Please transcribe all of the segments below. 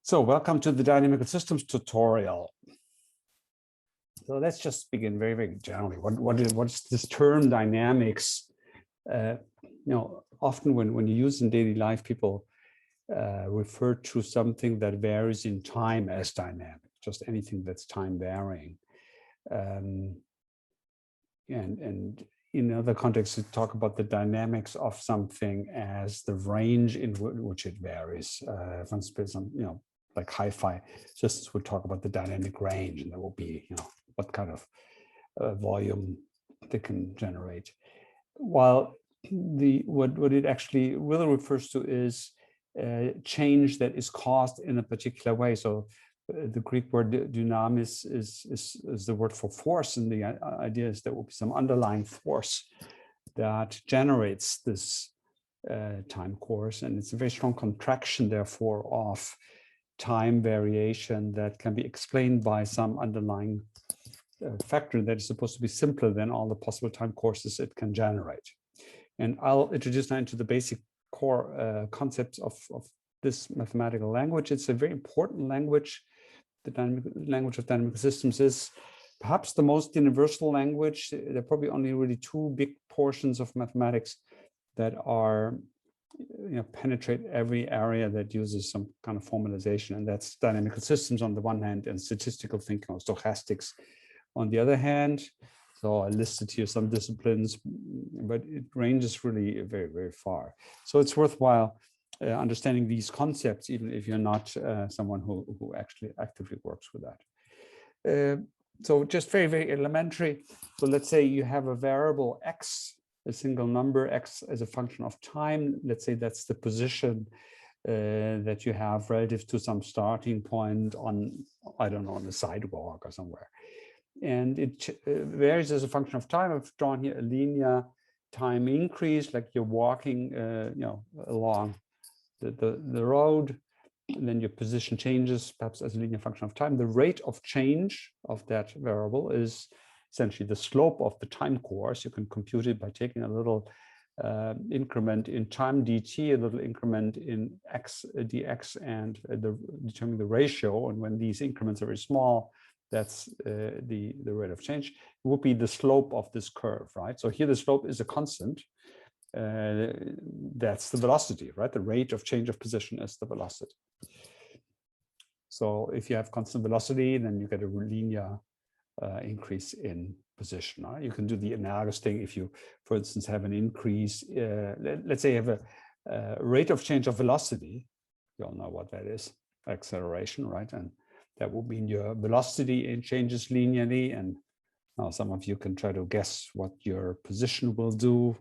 So welcome to the Dynamical Systems tutorial. So let's just begin very, very generally. What's this term dynamics? Often when you use in daily life, people refer to something that varies in time as dynamic, just anything that's time varying. And in other contexts, we talk about the dynamics of something as the range in which it varies. For instance, like hi-fi systems would talk about the dynamic range, and there will be, what kind of volume they can generate. While what it actually really refers to is change that is caused in a particular way. So the Greek word dynamis is the word for force, and the idea is there will be some underlying force that generates this time course, and it's a very strong contraction, therefore, of time variation that can be explained by some underlying factor that is supposed to be simpler than all the possible time courses it can generate. And I'll introduce now into the basic core concepts of this mathematical language. It's a very important language. The language of dynamical systems is perhaps the most universal language. There are probably only really two big portions of mathematics that are penetrate every area that uses some kind of formalization, and that's dynamical systems on the one hand and statistical thinking or stochastics on the other hand. So I listed here some disciplines, but it ranges really very, very far. So it's worthwhile understanding these concepts, even if you're not someone who actually actively works with that. So just very, very elementary. So let's say you have a variable x, a single number x as a function of time. Let's say that's the position that you have relative to some starting point on, I don't know, on the sidewalk or somewhere. And it varies as a function of time. I've drawn here a linear time increase, like you're walking, along the road, and then your position changes, perhaps as a linear function of time. The rate of change of that variable is essentially the slope of the time course. You can compute it by taking a little increment in time dt, a little increment in x dx, and determine the ratio. And when these increments are very small, that's the rate of change. It would be the slope of this curve, right? So here the slope is a constant. That's the velocity, right? The rate of change of position is the velocity. So if you have constant velocity, then you get a linear increase in position. Right? You can do the analogous thing if you, for instance, have an increase. Let's say you have a rate of change of velocity. You all know what that is, acceleration, right? And that will mean your velocity changes linearly. And now some of you can try to guess what your position will do.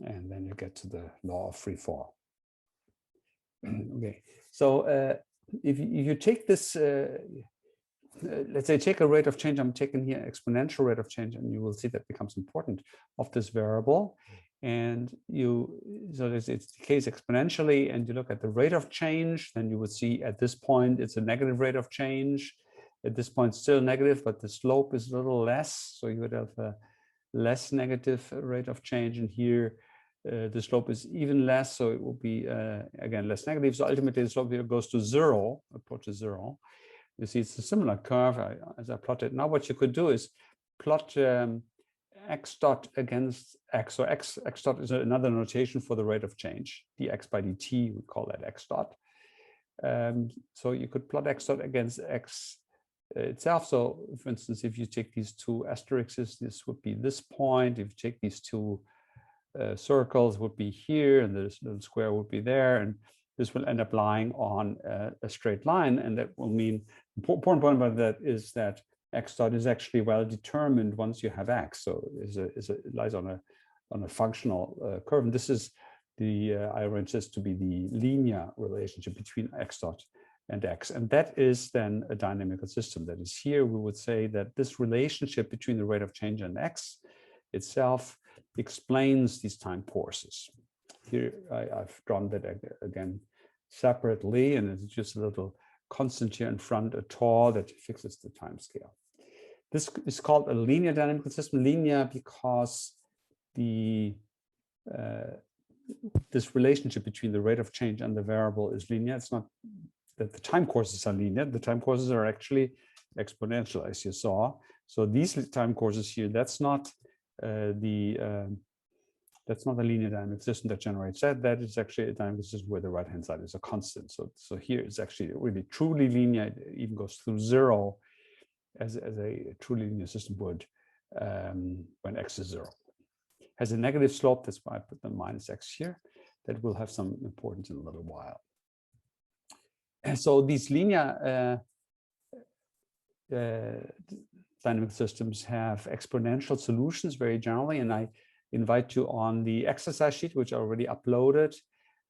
And then you get to the law of free fall. Okay, so if you take this, let's say take a rate of change, I'm taking here exponential rate of change, and you will see that becomes important of this variable. And so it decays exponentially, and you look at the rate of change, then you would see at this point it's a negative rate of change. At this point, still negative, but the slope is a little less. So you would have a less negative rate of change, and here the slope is even less, so it will be again less negative. So ultimately the slope here goes to zero, approaches zero. You see it's a similar curve as I plotted. Now what you could do is plot x dot against x. So x dot is another notation for the rate of change. dx by dt, we call that x dot. So you could plot x dot against x itself. So for instance, if you take these two asterisks, this would be this point. If you take these two circles, would be here, and this little square would be there, and this will end up lying on a straight line. And that will mean, important point about that is that x dot is actually well determined once you have x. So it lies on a functional curve. And this is I arrange this to be the linear relationship between x dot and x. And that is then a dynamical system. That is, here we would say that this relationship between the rate of change and x itself explains these time courses. Here I've drawn that again separately, and it's just a little constant here in front, a tau that fixes the time scale. This is called a linear dynamical system. Linear because this relationship between the rate of change and the variable is linear. It's not that the time courses are linear. The time courses are actually exponential, as you saw. So these time courses here, that's not a linear dynamic system that generates that. That is actually a dynamic system where the right-hand side is a constant. So here it's actually really truly linear. It even goes through zero as a truly linear system would when x is 0. Has a negative slope. That's why I put the minus x here. That will have some importance in a little while. And so these linear dynamic systems have exponential solutions very generally, and I invite you on the exercise sheet, which I already uploaded,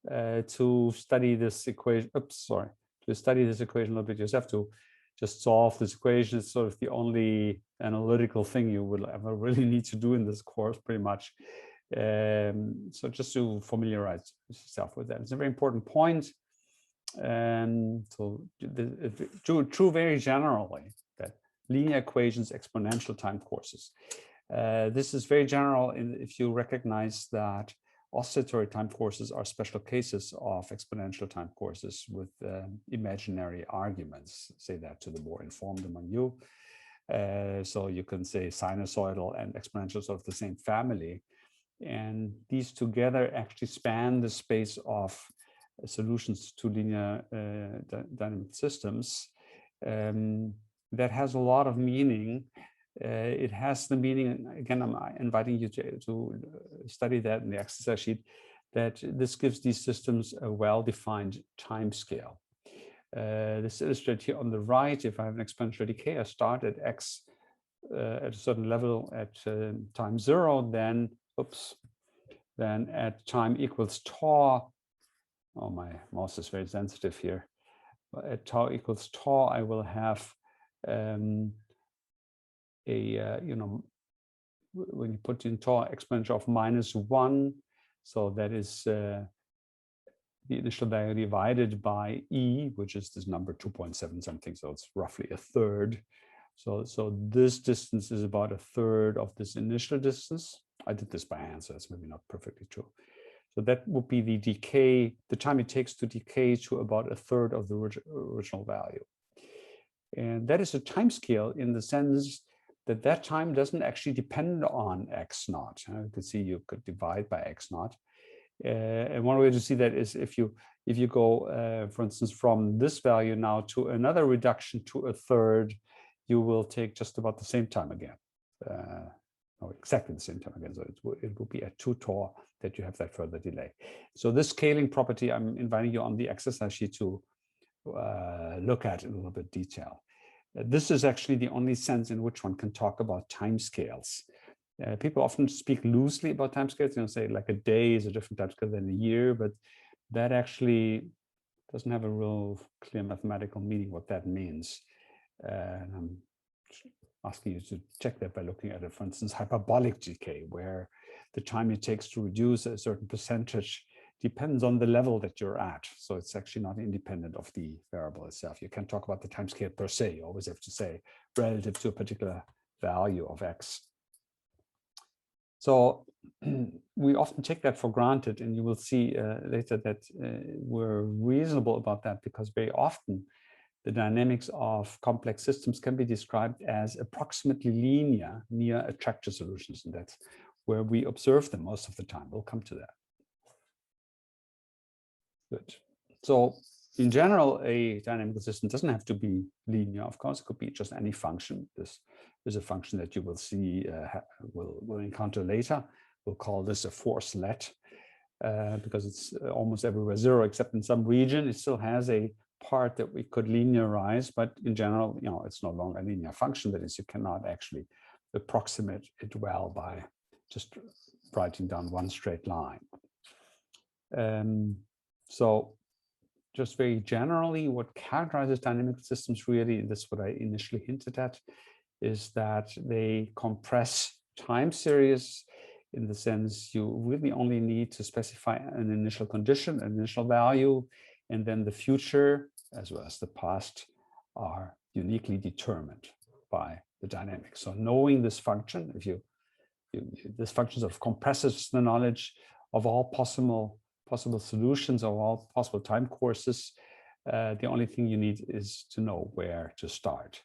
to study this equation. To study this equation a little bit. You just have to just solve this equation. It's sort of the only analytical thing you will ever really need to do in this course, pretty much. So just to familiarize yourself with that. It's a very important point. So true very generally that linear equations, exponential time courses. This is very general if you recognize that oscillatory time courses are special cases of exponential time courses with imaginary arguments. Say that to the more informed among you. So you can say sinusoidal and exponential sort of the same family. And these together actually span the space of solutions to linear dynamic systems. That has a lot of meaning. It has the meaning, again, I'm inviting you to study that in the exercise sheet, that this gives these systems a well-defined time scale. This illustrated here on the right, if I have an exponential decay, I start at x at a certain level at time 0, then at time equals tau, oh, my mouse is very sensitive here, but at tau equals tau, I will have when you put in tau exponential of -1, so that is the initial value divided by e, which is this number 2.7 something, so it's roughly a third. So this distance is about a third of this initial distance. I did this by hand, so it's maybe not perfectly true. So that would be the decay, the time it takes to decay to about a third of the original value. And that is a time scale in the sense that that time doesn't actually depend on x naught. You could see you could divide by x naught. And one way to see that is if you go, for instance, from this value now to another reduction to a third, you will take just about the same time again. Exactly the same time again. So it will be at 2 tau that you have that further delay. So this scaling property, I'm inviting you on the exercise sheet to look at in a little bit detail. This is actually the only sense in which one can talk about time scales. People often speak loosely about time scales, say like a day is a different time scale than a year, but that actually doesn't have a real clear mathematical meaning what that means. And I'm asking you to check that by looking at it, for instance, hyperbolic decay, where the time it takes to reduce a certain percentage depends on the level that you're at. So it's actually not independent of the variable itself. You can't talk about the time scale per se. You always have to say relative to a particular value of x. So we often take that for granted, and you will see later that we're reasonable about that, because very often the dynamics of complex systems can be described as approximately linear near attractor solutions, and that's where we observe them most of the time. We'll come to that. Good. So in general, a dynamical system doesn't have to be linear. Of course, it could be just any function. This is a function that you will see, we'll encounter later. We'll call this a force let, because it's almost everywhere 0, except in some region. It still has a part that we could linearize, but in general, it's no longer a linear function. That is, you cannot actually approximate it well by just writing down one straight line. So just very generally, what characterizes dynamic systems really, and this is what I initially hinted at, is that they compress time series in the sense you really only need to specify an initial condition, an initial value, and then the future as well as the past are uniquely determined by the dynamics. So knowing this function, this function sort of compresses the knowledge of all possible solutions, of all possible time courses, The only thing you need is to know where to start.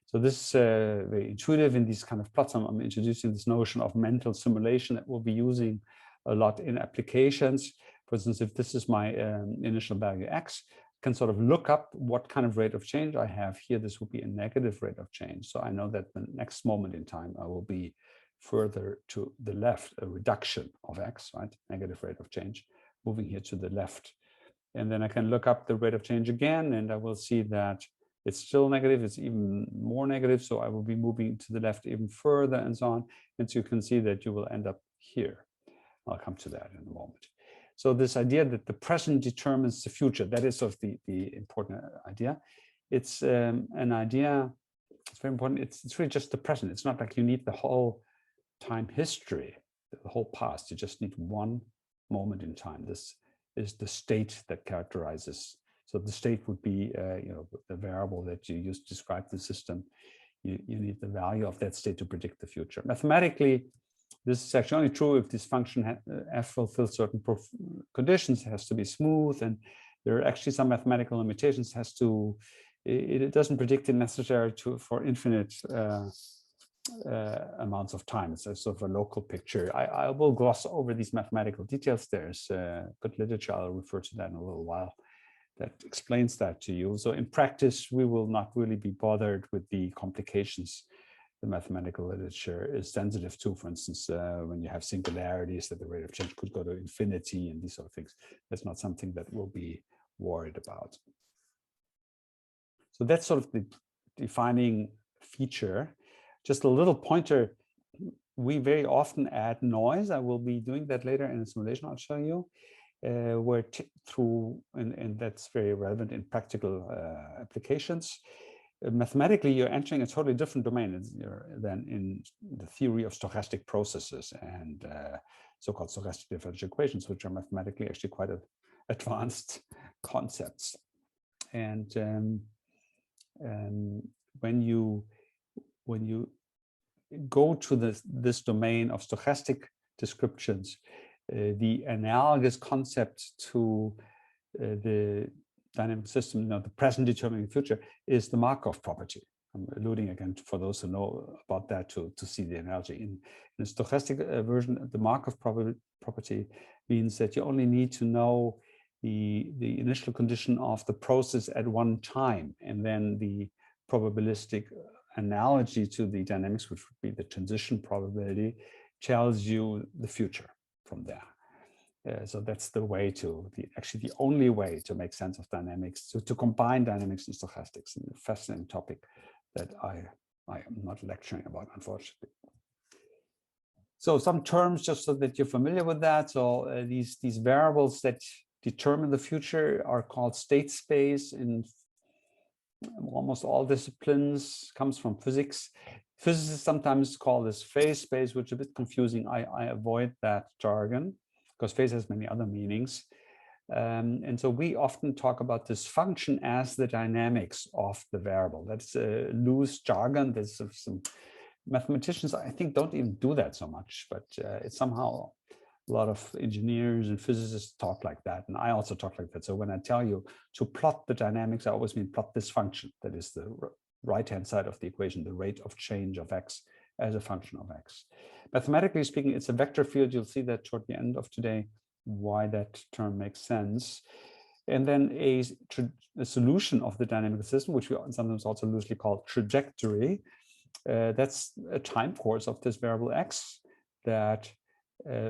So this is very intuitive in these kind of plots. I'm introducing this notion of mental simulation that we'll be using a lot in applications. For instance, if this is my initial value x, I can sort of look up what kind of rate of change I have here. This will be a negative rate of change. So I know that the next moment in time, I will be further to the left, a reduction of x, right? Negative rate of change, moving here to the left. And then I can look up the rate of change again, and I will see that it's still negative, it's even more negative. So I will be moving to the left even further and so on. And so you can see that you will end up here. I'll come to that in a moment. So this idea that the present determines the future, that is sort of the important idea. It's an idea, it's very important. It's really just the present. It's not like you need the whole time history, the whole past. You just need one moment in time. This is the state that characterizes. So the state would be, the variable that you use to describe the system. You need the value of that state to predict the future. Mathematically, this is actually only true if this function f fulfills certain conditions. It has to be smooth, and there are actually some mathematical limitations. It doesn't predict it necessary for infinite amounts of time. It's a sort of a local picture. I will gloss over these mathematical details. There's good literature. I'll refer to that in a little while that explains that to you. So in practice, we will not really be bothered with the complications the mathematical literature is sensitive to. For instance, when you have singularities, that the rate of change could go to infinity and these sort of things. That's not something that we'll be worried about. So that's sort of the defining feature. Just a little pointer, we very often add noise. I will be doing that later in a simulation I'll show you, where and that's very relevant in practical applications. Mathematically, you're entering a totally different domain than in the theory of stochastic processes and so-called stochastic differential equations, which are mathematically actually quite advanced concepts. And when you go to this domain of stochastic descriptions, the analogous concept to the dynamic system, the present determining the future, is the Markov property. I'm alluding again for those who know about that to see the analogy. In the stochastic version, the Markov property means that you only need to know the initial condition of the process at one time, and then the probabilistic analogy to the dynamics, which would be the transition probability, tells you the future from there. So that's the way actually the only way to make sense of dynamics, to combine dynamics and stochastics, a fascinating topic that I am not lecturing about, unfortunately. So some terms, just so that you're familiar with that. So these variables that determine the future are called state space in almost all disciplines, comes from physics. Physicists sometimes call this phase space, which is a bit confusing. I avoid that jargon, because phase has many other meanings. And so we often talk about this function as the dynamics of the variable. That's a loose jargon. There's some mathematicians, I think, don't even do that so much, but it's somehow a lot of engineers and physicists talk like that. And I also talk like that. So when I tell you to plot the dynamics, I always mean plot this function. That is the right-hand side of the equation, the rate of change of x as a function of x. Mathematically speaking, it's a vector field. You'll see that toward the end of today, why that term makes sense. And then a solution of the dynamical system, which we sometimes also loosely call trajectory. That's a time course of this variable x that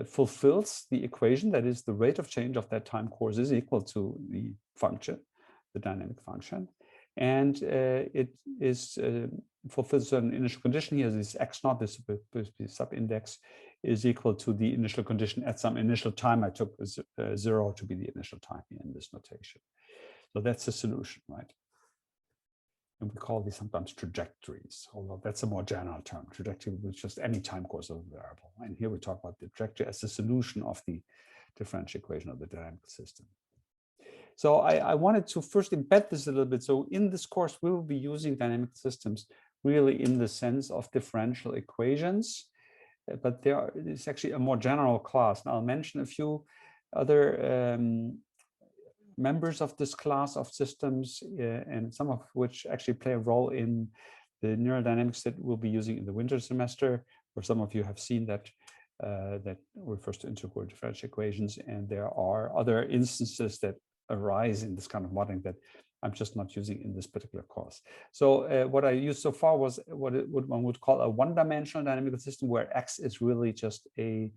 fulfills the equation. That is, the rate of change of that time course is equal to the function, the dynamic function. And it is fulfills an initial condition here. This x naught, this sub-index, is equal to the initial condition at some initial time. I took 0 to be the initial time here in this notation. So that's the solution, right? And we call these sometimes trajectories, although that's a more general term. Trajectory is just any time course of a variable. And here we talk about the trajectory as the solution of the differential equation of the dynamical system. So I wanted to first embed this a little bit. So in this course, we will be using dynamic systems really in the sense of differential equations, but it's actually a more general class. And I'll mention a few other members of this class of systems, and some of which actually play a role in the neural dynamics that we'll be using in the winter semester, where some of you have seen that that refers to integral differential equations. And there are other instances that arise in this kind of modeling that I'm just not using in this particular course. So what I used so far was what one would call a one-dimensional dynamical system, where x is really just a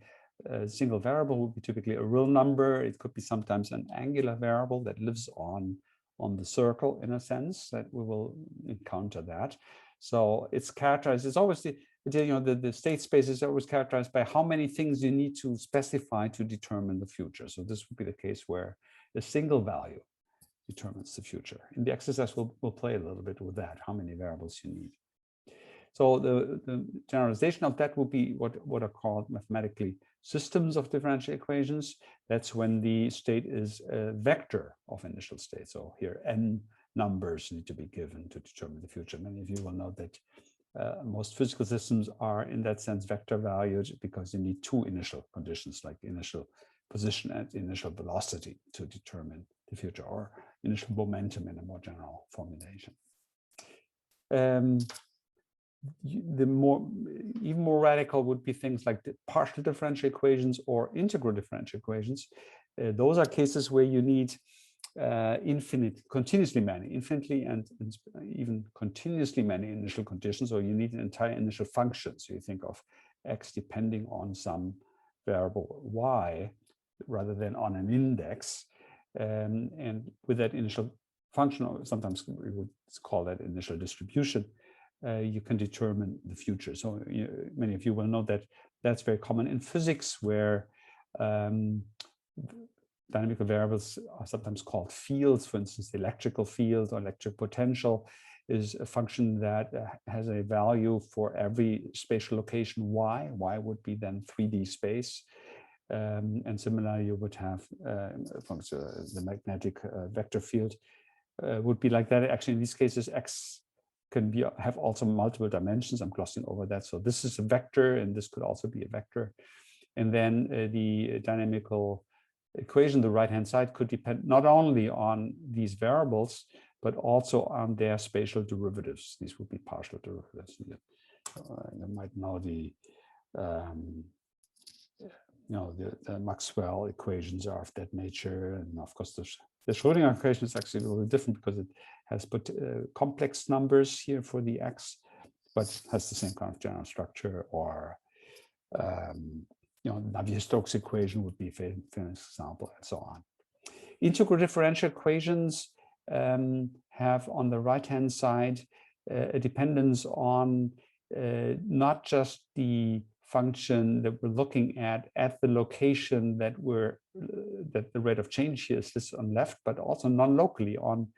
single variable, would be typically a real number. It could be sometimes an angular variable that lives on the circle, in a sense, that we will encounter that. So it's characterized, it's always the state space is always characterized by how many things you need to specify to determine the future. So this would be the case where a single value determines the future. In the exercise, we'll play a little bit with that, how many variables you need. So the generalization of that would be what are called mathematically systems of differential equations. That's when the state is a vector of initial state. So here n numbers need to be given to determine the future. Many of you will know that most physical systems are in that sense vector valued, because you need two initial conditions, like initial position and initial velocity, to determine the future, or initial momentum in a more general formulation. Even more radical would be things like the partial differential equations or integral differential equations. Those are cases where you need continuously many and even continuously many initial conditions, or you need an entire initial function. So you think of x depending on some variable y rather than on an index. And with that initial function, or sometimes we would call that initial distribution, you can determine the future. So many of you will know that that's very common in physics, where dynamical variables are sometimes called fields. For instance, the electrical field or electric potential is a function that has a value for every spatial location y. Y would be then 3D space. And similarly, you would have the magnetic vector field would be like that. Actually, in these cases, x can have also multiple dimensions. I'm glossing over that. So this is a vector, and this could also be a vector. And then the dynamical equation, the right-hand side, could depend not only on these variables, but also on their spatial derivatives. These would be partial derivatives. You might know the Maxwell equations are of that nature, and of course the Schrödinger equation is actually a little different because it has complex numbers here for the x, but has the same kind of general structure. Or Navier-Stokes equation would be a famous example, and so on. Integral differential equations have on the right-hand side a dependence on not just the function that we're looking at the location that the rate of change here is listed on left, but also non-locally on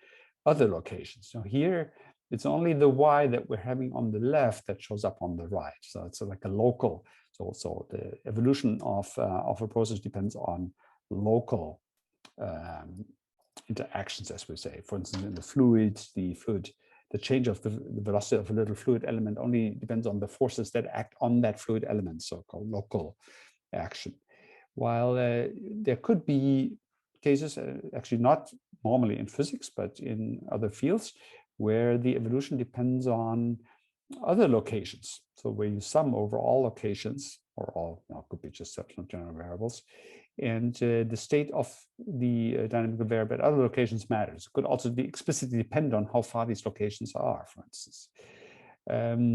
other locations. So here it's only the y that we're having on the left that shows up on the right. So it's like a local. So the evolution of a process depends on local interactions, as we say. For instance, in the fluid, the change of the velocity of a little fluid element only depends on the forces that act on that fluid element, so-called local action. While there could be cases, actually not normally in physics, but in other fields, where the evolution depends on other locations. So where you sum over all locations, or all, could be just certain general variables, and the state of the dynamical variable at other locations matters. It could also explicitly depend on how far these locations are, for instance.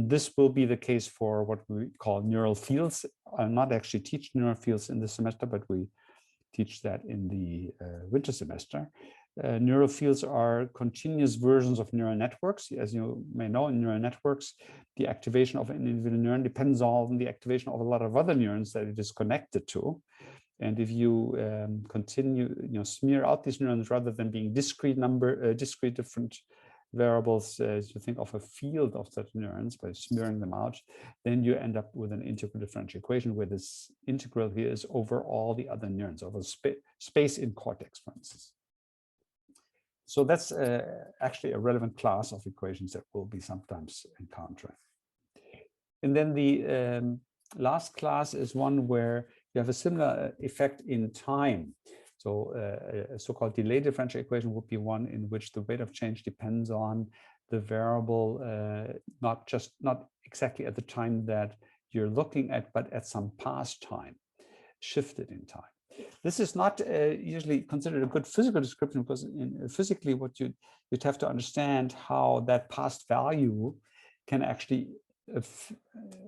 This will be the case for what we call neural fields. I'll not actually teach neural fields in this semester, but we teach that in the winter semester. Neural fields are continuous versions of neural networks. As you may know, in neural networks, the activation of an individual neuron depends on the activation of a lot of other neurons that it is connected to. And if you smear out these neurons rather than being discrete different variables, as you think of a field of such neurons by smearing them out, then you end up with an integral differential equation where this integral here is over all the other neurons, over space in cortex, for instance. So that's actually a relevant class of equations that we'll be sometimes encountering. And then the last class is one where you have a similar effect in time. So a so-called delay differential equation would be one in which the rate of change depends on the variable, not exactly at the time that you're looking at, but at some past time, shifted in time. This is not usually considered a good physical description, because physically what you'd have to understand how that past value can actually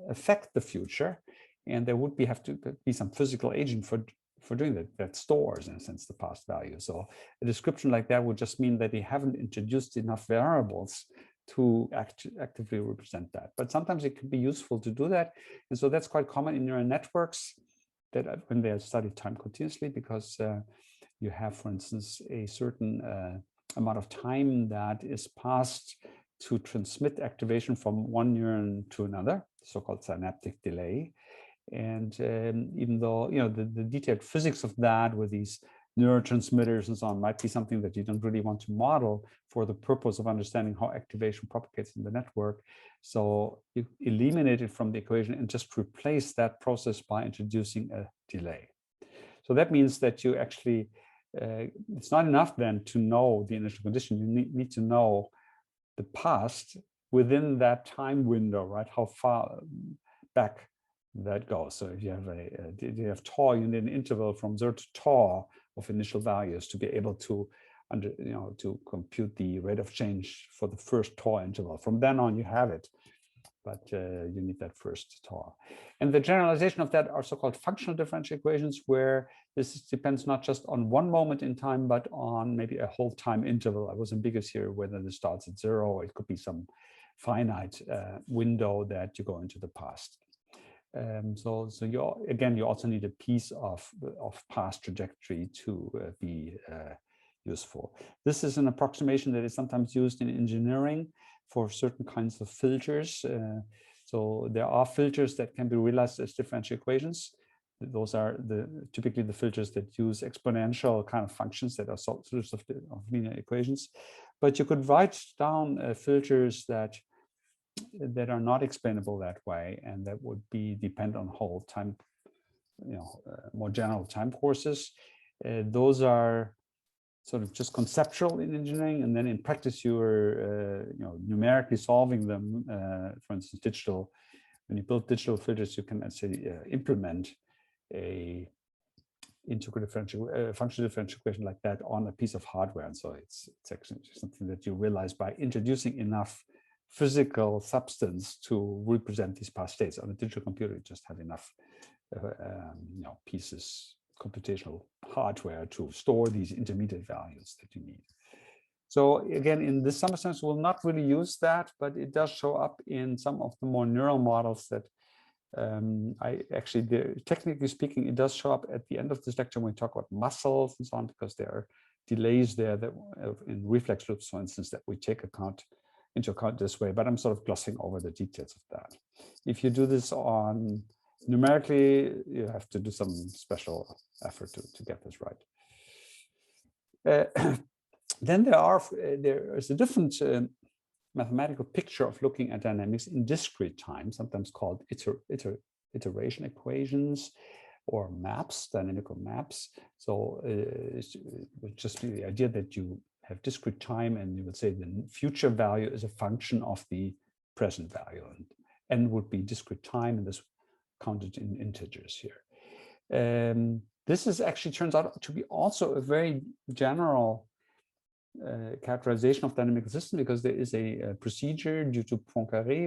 affect the future, and there would have to be some physical agent for doing that stores, in a sense, the past value. So a description like that would just mean that they haven't introduced enough variables to actively represent that. But sometimes it can be useful to do that, and so that's quite common in neural networks, that when they study time continuously, because you have, for instance, a certain amount of time that is passed to transmit activation from one neuron to another, so-called synaptic delay. And even though the detailed physics of that with these neurotransmitters and so on might be something that you don't really want to model for the purpose of understanding how activation propagates in the network, so you eliminate it from the equation and just replace that process by introducing a delay. So that means that you actually, it's not enough then to know the initial condition. You need to know the past within that time window, right? How far back that goes. So if you have tau, you need an interval from 0 to tau of initial values to be able to to compute the rate of change for the first tau interval. From then on, you have it, but you need that first tau. And the generalization of that are so-called functional differential equations, where this depends not just on one moment in time, but on maybe a whole time interval. I was ambiguous here whether this starts at 0, or it could be some finite window that you go into the past. So you also need a piece of past trajectory to be useful. This is an approximation that is sometimes used in engineering for certain kinds of filters. So there are filters that can be realized as differential equations. Those are typically the filters that use exponential kind of functions that are solutions of linear equations. But you could write down filters that are not explainable that way, and that would depend on whole time, more general time courses. Those are sort of just conceptual in engineering, and then in practice you're numerically solving them. For instance, when you build digital filters, you can actually implement a integral differential functional differential equation like that on a piece of hardware, and so it's actually something that you realize by introducing enough physical substance to represent these past states. On a digital computer, you just have enough pieces, computational hardware to store these intermediate values that you need. So again, in this some sense, we'll not really use that, but it does show up in some of the more neural models that technically speaking, it does show up at the end of this lecture when we talk about muscles and so on, because there are delays there that in reflex loops, for instance, that we take into account this way, but I'm sort of glossing over the details of that. If you do this on numerically, you have to do some special effort to get this right. Then there is a different mathematical picture of looking at dynamics in discrete time, sometimes called iteration equations or maps, dynamical maps. So it would just be the idea that you have discrete time, and you would say the future value is a function of the present value, and n would be discrete time, and this counted in integers here. This actually turns out to be also a very general characterization of dynamical system, because there is a procedure due to Poincaré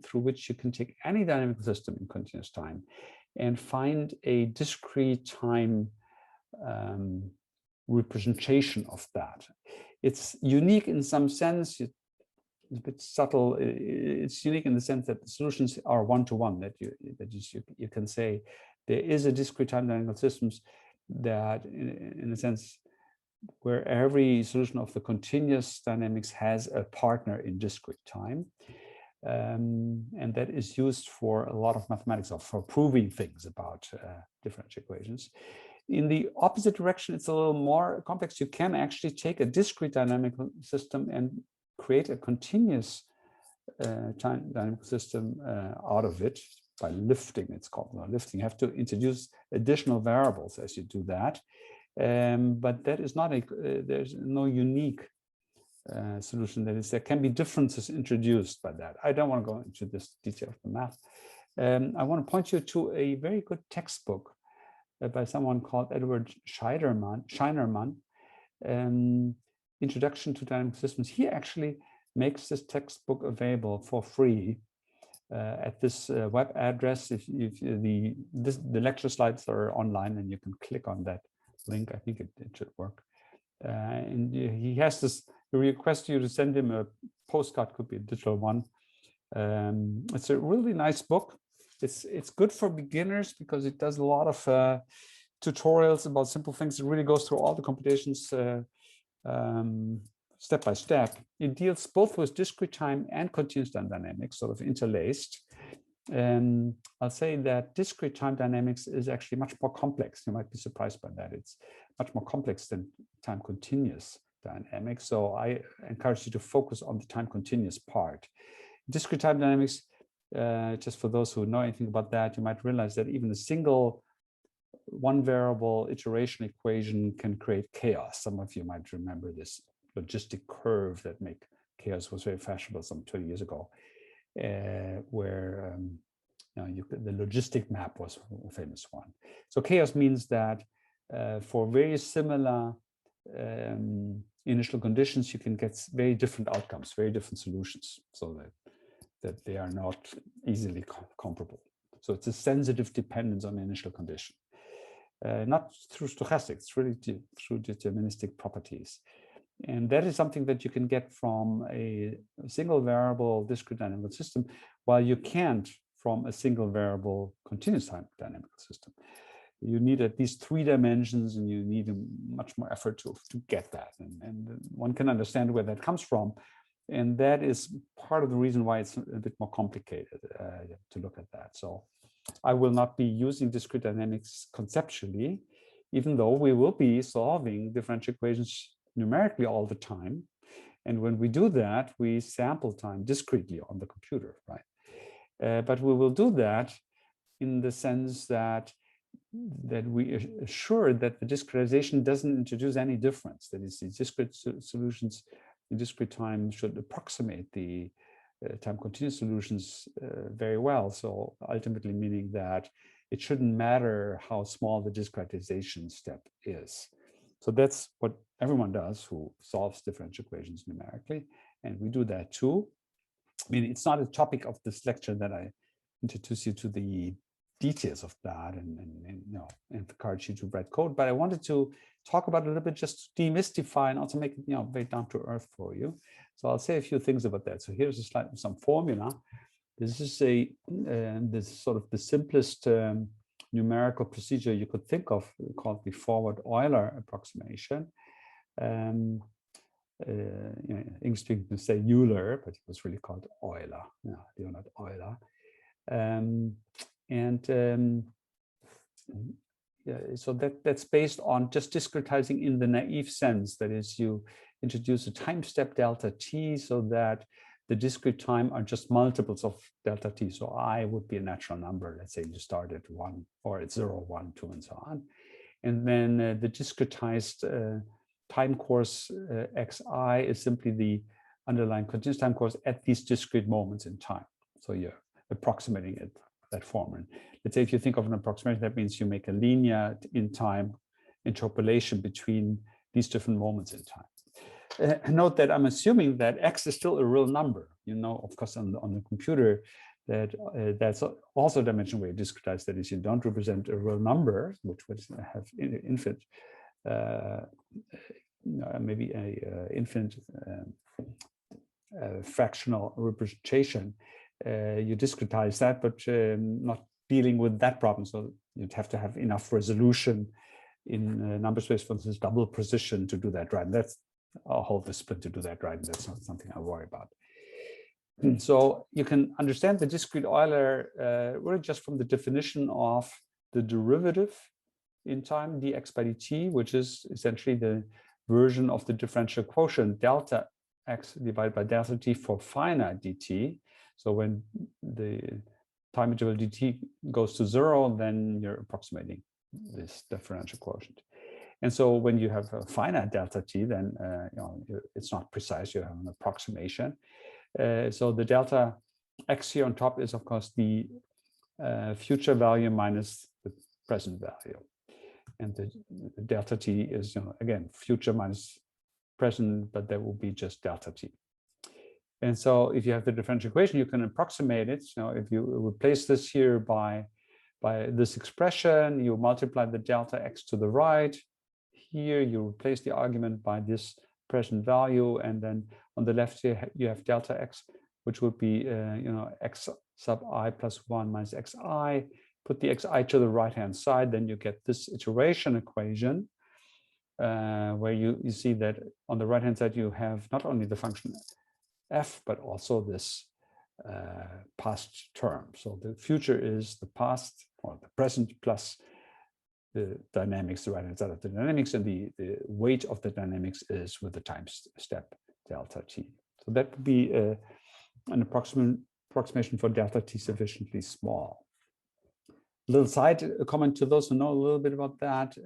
through which you can take any dynamical system in continuous time and find a discrete time representation of that. It's unique in some sense. It's a bit subtle. It's unique in the sense that the solutions are one-to-one. That you can say there is a discrete time dynamical systems that, in a sense, where every solution of the continuous dynamics has a partner in discrete time, and that is used for a lot of mathematics, or for proving things about differential equations. In the opposite direction, it's a little more complex. You can actually take a discrete dynamical system and create a continuous time dynamical system out of it by lifting. It's called lifting. You have to introduce additional variables as you do that. But that is not there's no unique solution. That is, there can be differences introduced by that. I don't want to go into this detail of the math. I want to point you to a very good textbook by someone called Edward Scheinerman, Introduction to Dynamic Systems. He actually makes this textbook available for free at this web address. If the lecture slides are online, and you can click on that link. I think it should work. And he has this. He requests you to send him a postcard, could be a digital one. It's a really nice book. It's good for beginners because it does a lot of tutorials about simple things. It really goes through all the computations step by step. It deals both with discrete time and continuous time dynamics, sort of interlaced. I'll say that discrete time dynamics is actually much more complex. You might be surprised by that. It's much more complex than time continuous dynamics. So I encourage you to focus on the time continuous part. Discrete time dynamics, just for those who know anything about that, you might realize that even a single one variable iteration equation can create chaos. Some of you might remember this logistic curve that make chaos was very fashionable some 20 years ago, where the logistic map was a famous one. So chaos means that for very similar initial conditions, you can get very different outcomes, very different solutions, so that they are not easily comparable. So it's a sensitive dependence on the initial condition, not through stochastics, it's really through deterministic properties. And that is something that you can get from a single variable discrete dynamical system, while you can't from a single variable continuous time dynamical system. You need at least 3 dimensions, and you need much more effort to get that. And one can understand where that comes from. And that is part of the reason why it's a bit more complicated to look at that. So I will not be using discrete dynamics conceptually, even though we will be solving differential equations numerically all the time. And when we do that, we sample time discretely on the computer, right? But we will do that in the sense that we assure that the discretization doesn't introduce any difference. That is, the discrete solutions in discrete time should approximate the time continuous solutions very well. So ultimately meaning that it shouldn't matter how small the discretization step is. So that's what everyone does who solves differential equations numerically. And we do that too. I mean, it's not a topic of this lecture that I introduce you to the details of that and encourage you to write code, but I wanted to talk about it a little bit just to demystify and also make it very down to earth for you. So I'll say a few things about that. So here's a slide with some formula. This is this sort of the simplest numerical procedure you could think of, called the forward Euler approximation. English speaking say Euler, but it was really called Euler, Leonhard Euler. So that's based on just discretizing in the naive sense. That is, you introduce a time step delta t so that the discrete time are just multiples of delta t. So I would be a natural number. Let's say you start at 1 or at 0, 1, 2, and so on. And then the discretized time course xi is simply the underlying continuous time course at these discrete moments in time. So you're approximating it that form. And let's say if you think of an approximation, that means you make a linear in time interpolation between these different moments in time. Note that I'm assuming that x is still a real number. Of course, on the computer, that that's also a dimension where you discretize. That is, you don't represent a real number, which would have infinite, maybe a infinite fractional representation. You discretize that, but not dealing with that problem. So you'd have to have enough resolution in number space, for instance, double precision to do that right. And that's a whole discipline to do that right. And that's not something I worry about. So you can understand the discrete Euler really just from the definition of the derivative in time, dx by dt, which is essentially the version of the differential quotient delta x divided by delta t for finite dt. So when the time interval dt goes to 0, then you're approximating this differential quotient. And so when you have a finite delta t, then it's not precise. You have an approximation. So the delta x here on top is, of course, the future value minus the present value. And the delta t is, again, future minus present, but that will be just delta t. And so if you have the differential equation, you can approximate it. So if you replace this here by this expression, you multiply the delta x to the right. Here you replace the argument by this present value, and then on the left here you have delta x, which would be x sub I plus 1 minus xi. Put the xi to the right hand side, then you get this iteration equation, where you see that on the right hand side you have not only the function f but also this past term. So the future is the past or the present plus the dynamics, the right hand side of the dynamics, and the weight of the dynamics is with the time step delta t. So that would be an approximation for delta t sufficiently small. Little side comment to those who know a little bit about that.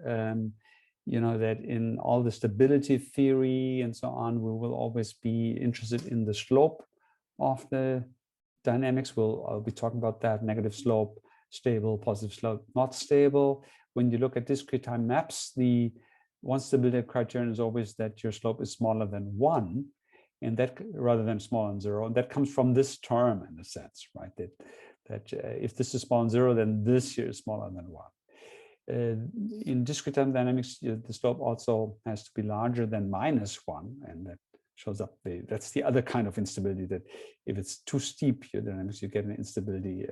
That in all the stability theory and so on, we will always be interested in the slope of the dynamics. I'll be talking about that: negative slope, stable, positive slope, not stable. When you look at discrete time maps, the one stability criterion is always that your slope is smaller than 1, and that rather than smaller than 0. And that comes from this term in a sense, right? That if this is smaller than 0, then this here is smaller than 1. In discrete time dynamics, the slope also has to be larger than -1, and that shows up that's the other kind of instability, that if it's too steep, your dynamics, you get an instability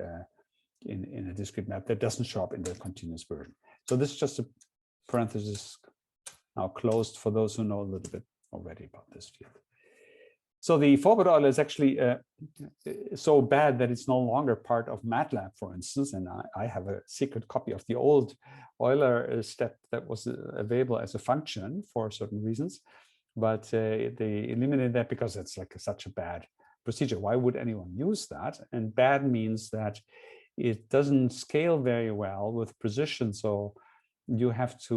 in a discrete map that doesn't show up in the continuous version. So this is just a parenthesis now closed for those who know a little bit already about this field. So the forward Euler is actually so bad that it's no longer part of MATLAB, for instance. And I have a secret copy of the old Euler step that was available as a function for certain reasons. But they eliminated that because it's like such a bad procedure. Why would anyone use that? And bad means that it doesn't scale very well with precision. So you have to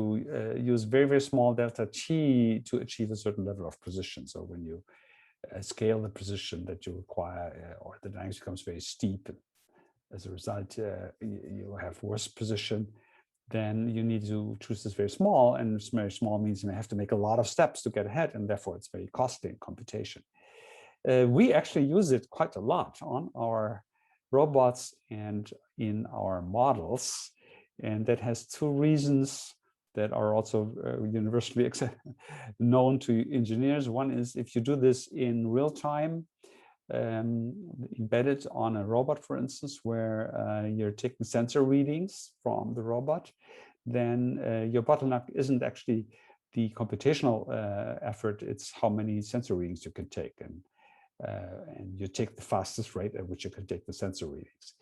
use very, very small delta t to achieve a certain level of precision. So when you scale the precision that you require, or the dynamics becomes very steep, as a result, you have worse precision, then you need to choose this very small, and very small means you may have to make a lot of steps to get ahead, and therefore it's very costly in computation. We actually use it quite a lot on our robots and in our models, and that has two reasons that are also universally known to engineers. One is if you do this in real time, embedded on a robot, for instance, where you're taking sensor readings from the robot, then your bottleneck isn't actually the computational effort, it's how many sensor readings you can take. And you take the fastest rate at which you can take the sensor readings.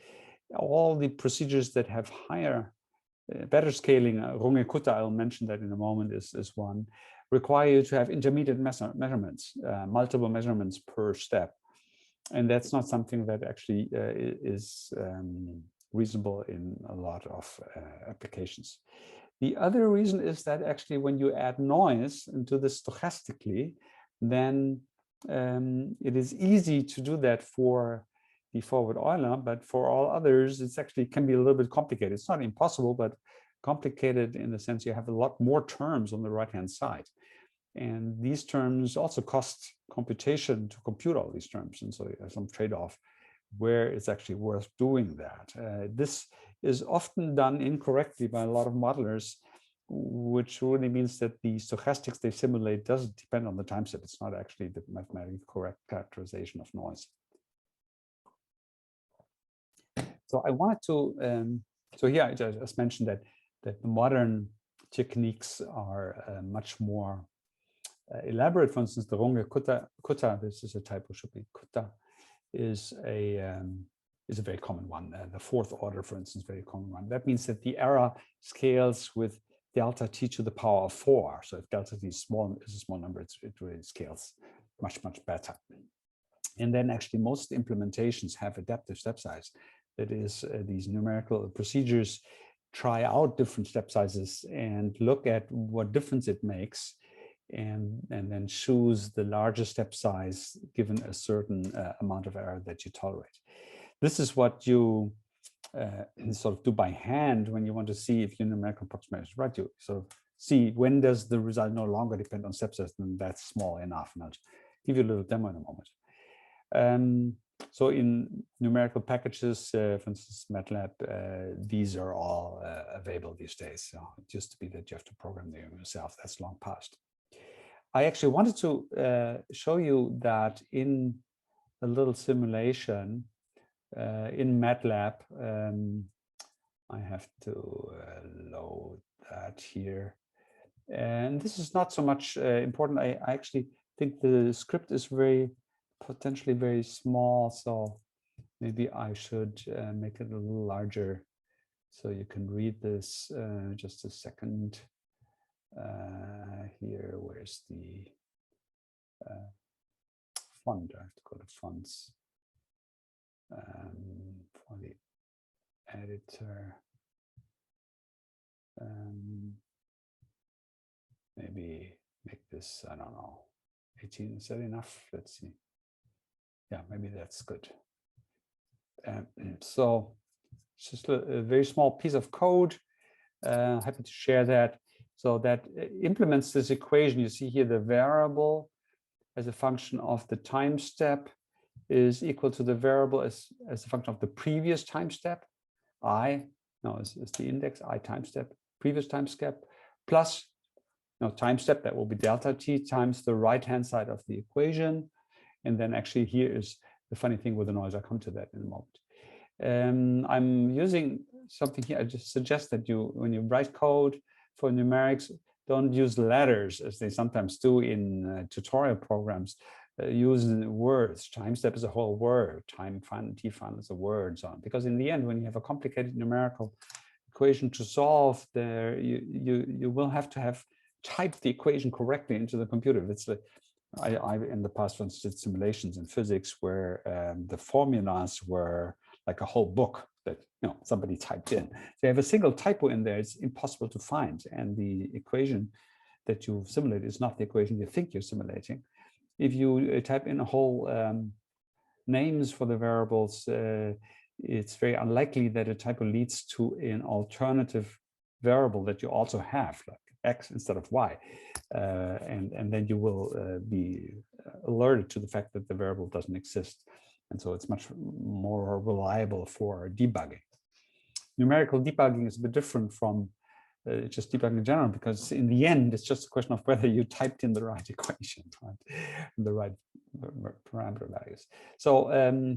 All the procedures that have higher, better scaling, Runge-Kutta, I'll mention that in a moment, is one, require you to have intermediate measurements, multiple measurements per step. And that's not something that actually is reasonable in a lot of applications. The other reason is that actually when you add noise into this stochastically, then it is easy to do that for the forward Euler, but for all others, it's actually can be a little bit complicated. It's not impossible, but complicated in the sense you have a lot more terms on the right-hand side. And these terms also cost computation to compute all these terms. And so there's some trade-off where it's actually worth doing that. This is often done incorrectly by a lot of modelers, which really means that the stochastics they simulate doesn't depend on the time step. It's not actually the mathematically correct characterization of noise. So I wanted to, so here I just mentioned that the modern techniques are much more elaborate. For instance, the Runge-Kutta, this is a typo, should be Kutta, is a very common one. The fourth order, for instance, very common one. That means that the error scales with delta t to the power of 4. So if delta t is a small number, it really scales much, much better. And then actually most implementations have adaptive step size. That is, these numerical procedures try out different step sizes and look at what difference it makes, and then choose the largest step size given a certain amount of error that you tolerate. This is what you sort of do by hand when you want to see if your numerical approximation is right. You sort of see when does the result no longer depend on step size, and that's small enough. And I'll give you a little demo in a moment. So in numerical packages, for instance, MATLAB, these are all available these days. So it used to be that you have to program them yourself. That's long past. I actually wanted to show you that in a little simulation in MATLAB. I have to load that here. And this is not so much important. I actually think the script is potentially very small, so maybe I should make it a little larger so you can read this. Just a second. Here, where's the font? I have to go to fonts for the editor. Maybe make this, I don't know, 18. Is that enough? Let's see. Yeah, maybe that's good. So it's just a very small piece of code. Happy to share that. So that implements this equation. You see here the variable as a function of the time step is equal to the variable as a function of the previous time step. Is the index I time step, previous time step, plus time step, that will be delta t times the right-hand side of the equation. And then actually here is the funny thing with the noise. I'll come to that in a moment. I'm using something here. I just suggest that when you write code for numerics, don't use letters as they sometimes do in tutorial programs. Use words. Time step is a whole word. Time final, t final is a word, so on. Because in the end, when you have a complicated numerical equation to solve, you will have to have typed the equation correctly into the computer. It's like I in the past once did simulations in physics where the formulas were like a whole book that somebody typed in. So you have a single typo in there, it's impossible to find, and the equation that you simulate is not the equation you think you're simulating. If you type in a whole names for the variables, it's very unlikely that a typo leads to an alternative variable that you also have, like x instead of y, and then you will be alerted to the fact that the variable doesn't exist, and so it's much more reliable for debugging. Numerical debugging is a bit different from just debugging in general, because in the end it's just a question of whether you typed in the right equation, right, and the right parameter values. So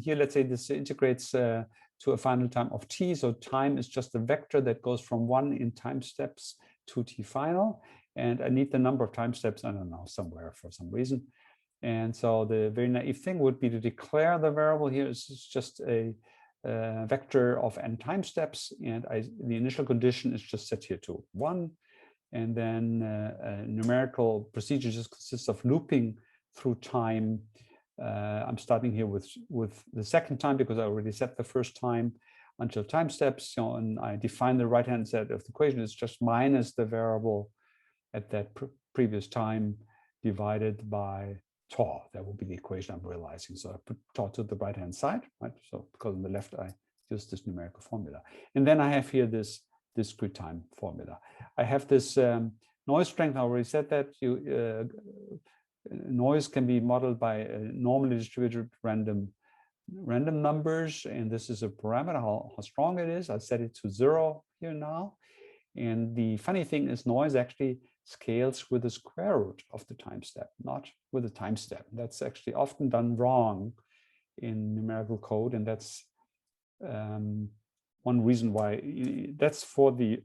here, let's say this integrates to a final time of t. So time is just a vector that goes from 1 in time steps to t final, and I need the number of time steps, I don't know, somewhere for some reason. And so the very naive thing would be to declare the variable here is just a vector of n time steps, and the initial condition is just set here to 1, and then a numerical procedure just consists of looping through time. I'm starting here with the second time because I already set the first time until time steps, and I define the right-hand side of the equation. It's just minus the variable at that previous time divided by tau. That will be the equation I'm realizing. So I put tau to the right-hand side, right? So because on the left, I use this numerical formula. And then I have here this discrete time formula. I have this noise strength. I already said that noise can be modeled by normally distributed random numbers, and this is a parameter, how strong it is. I set it to 0 here now. And the funny thing is noise actually scales with the square root of the time step, not with the time step. That's actually often done wrong in numerical code, and that's one reason why. That's for the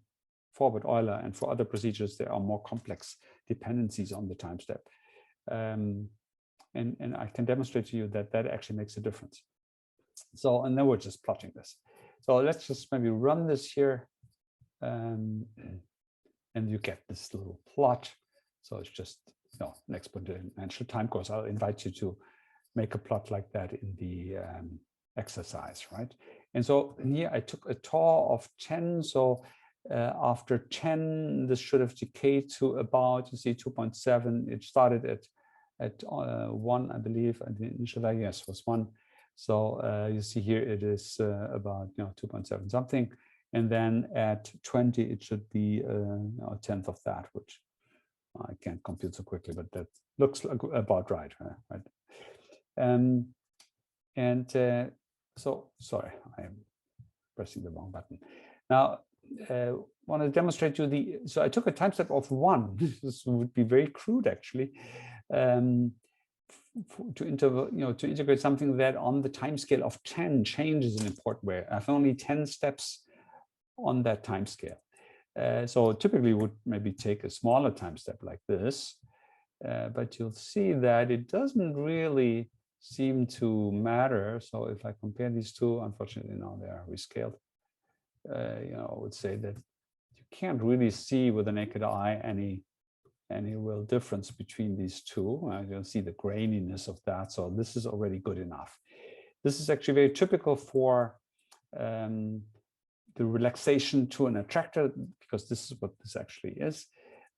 forward Euler, and for other procedures there are more complex dependencies on the time step. And I can demonstrate to you that actually makes a difference. So, and then we're just plotting this. So let's just maybe run this here, and you get this little plot. So it's just an exponential time course. I'll invite you to make a plot like that in the exercise, right? And so here I took a tau of 10. So After 10, this should have decayed to about, you see, 2.7. It started at 1, I believe, and the initial value, yes, was 1. So you see here it is about 2.7 something, and then at 20 it should be a tenth of that, which I can't compute so quickly, but that looks like about right. So sorry, I am pressing the wrong button. Now, want to demonstrate to you so I took a time step of 1. This would be very crude actually, to integrate something that on the time scale of 10 changes in an important way. I have only 10 steps on that time scale. So typically would maybe take a smaller time step like this, but you'll see that it doesn't really seem to matter. So if I compare these two, unfortunately now they are rescaled. I would say that you can't really see with the naked eye any real difference between these two. You'll see the graininess of that. So this is already good enough. This is actually very typical for the relaxation to an attractor, because this is what this actually is,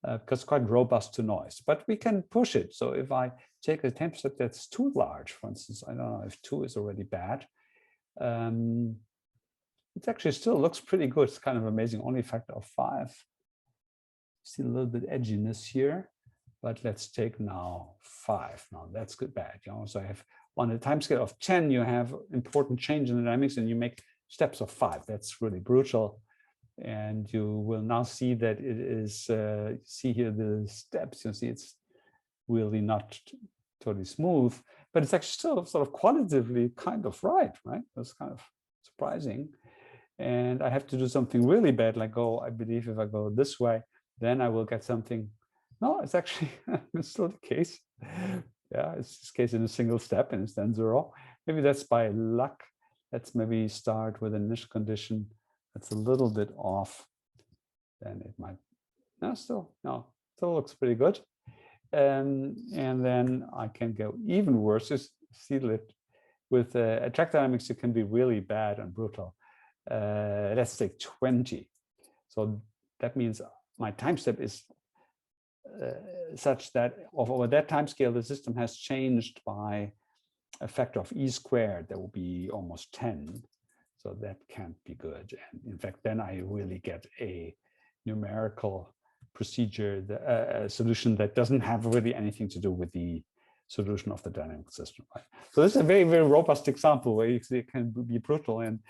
because it's quite robust to noise. But we can push it. So if I take a time step that's too large, for instance, I don't know if 2 is already bad, it actually still looks pretty good. It's kind of amazing, only a factor of 5. See a little bit edginess here, but let's take now 5. Now that's good, bad. So I have on a time scale of 10, you have important change in the dynamics, and you make steps of 5. That's really brutal. And you will now see that it is, see here the steps, you see it's really not totally smooth, but it's actually still sort of qualitatively kind of right? That's kind of surprising. And I have to do something really bad, like I believe if I go this way, then I will get something. No, it's actually it's still the case. Yeah, it's this case in a single step, and it's then 0. Maybe that's by luck. Let's maybe start with an initial condition that's a little bit off. Then it might, still looks pretty good. And then I can go even worse. Just see that with attractor dynamics, it can be really bad and brutal. Let's take 20. So that means my time step is such that over that time scale, the system has changed by a factor of e². That will be almost 10. So that can't be good. And in fact, then I really get a numerical procedure, a solution that doesn't have really anything to do with the solution of the dynamic system. So this is a very, very robust example where it can be brutal and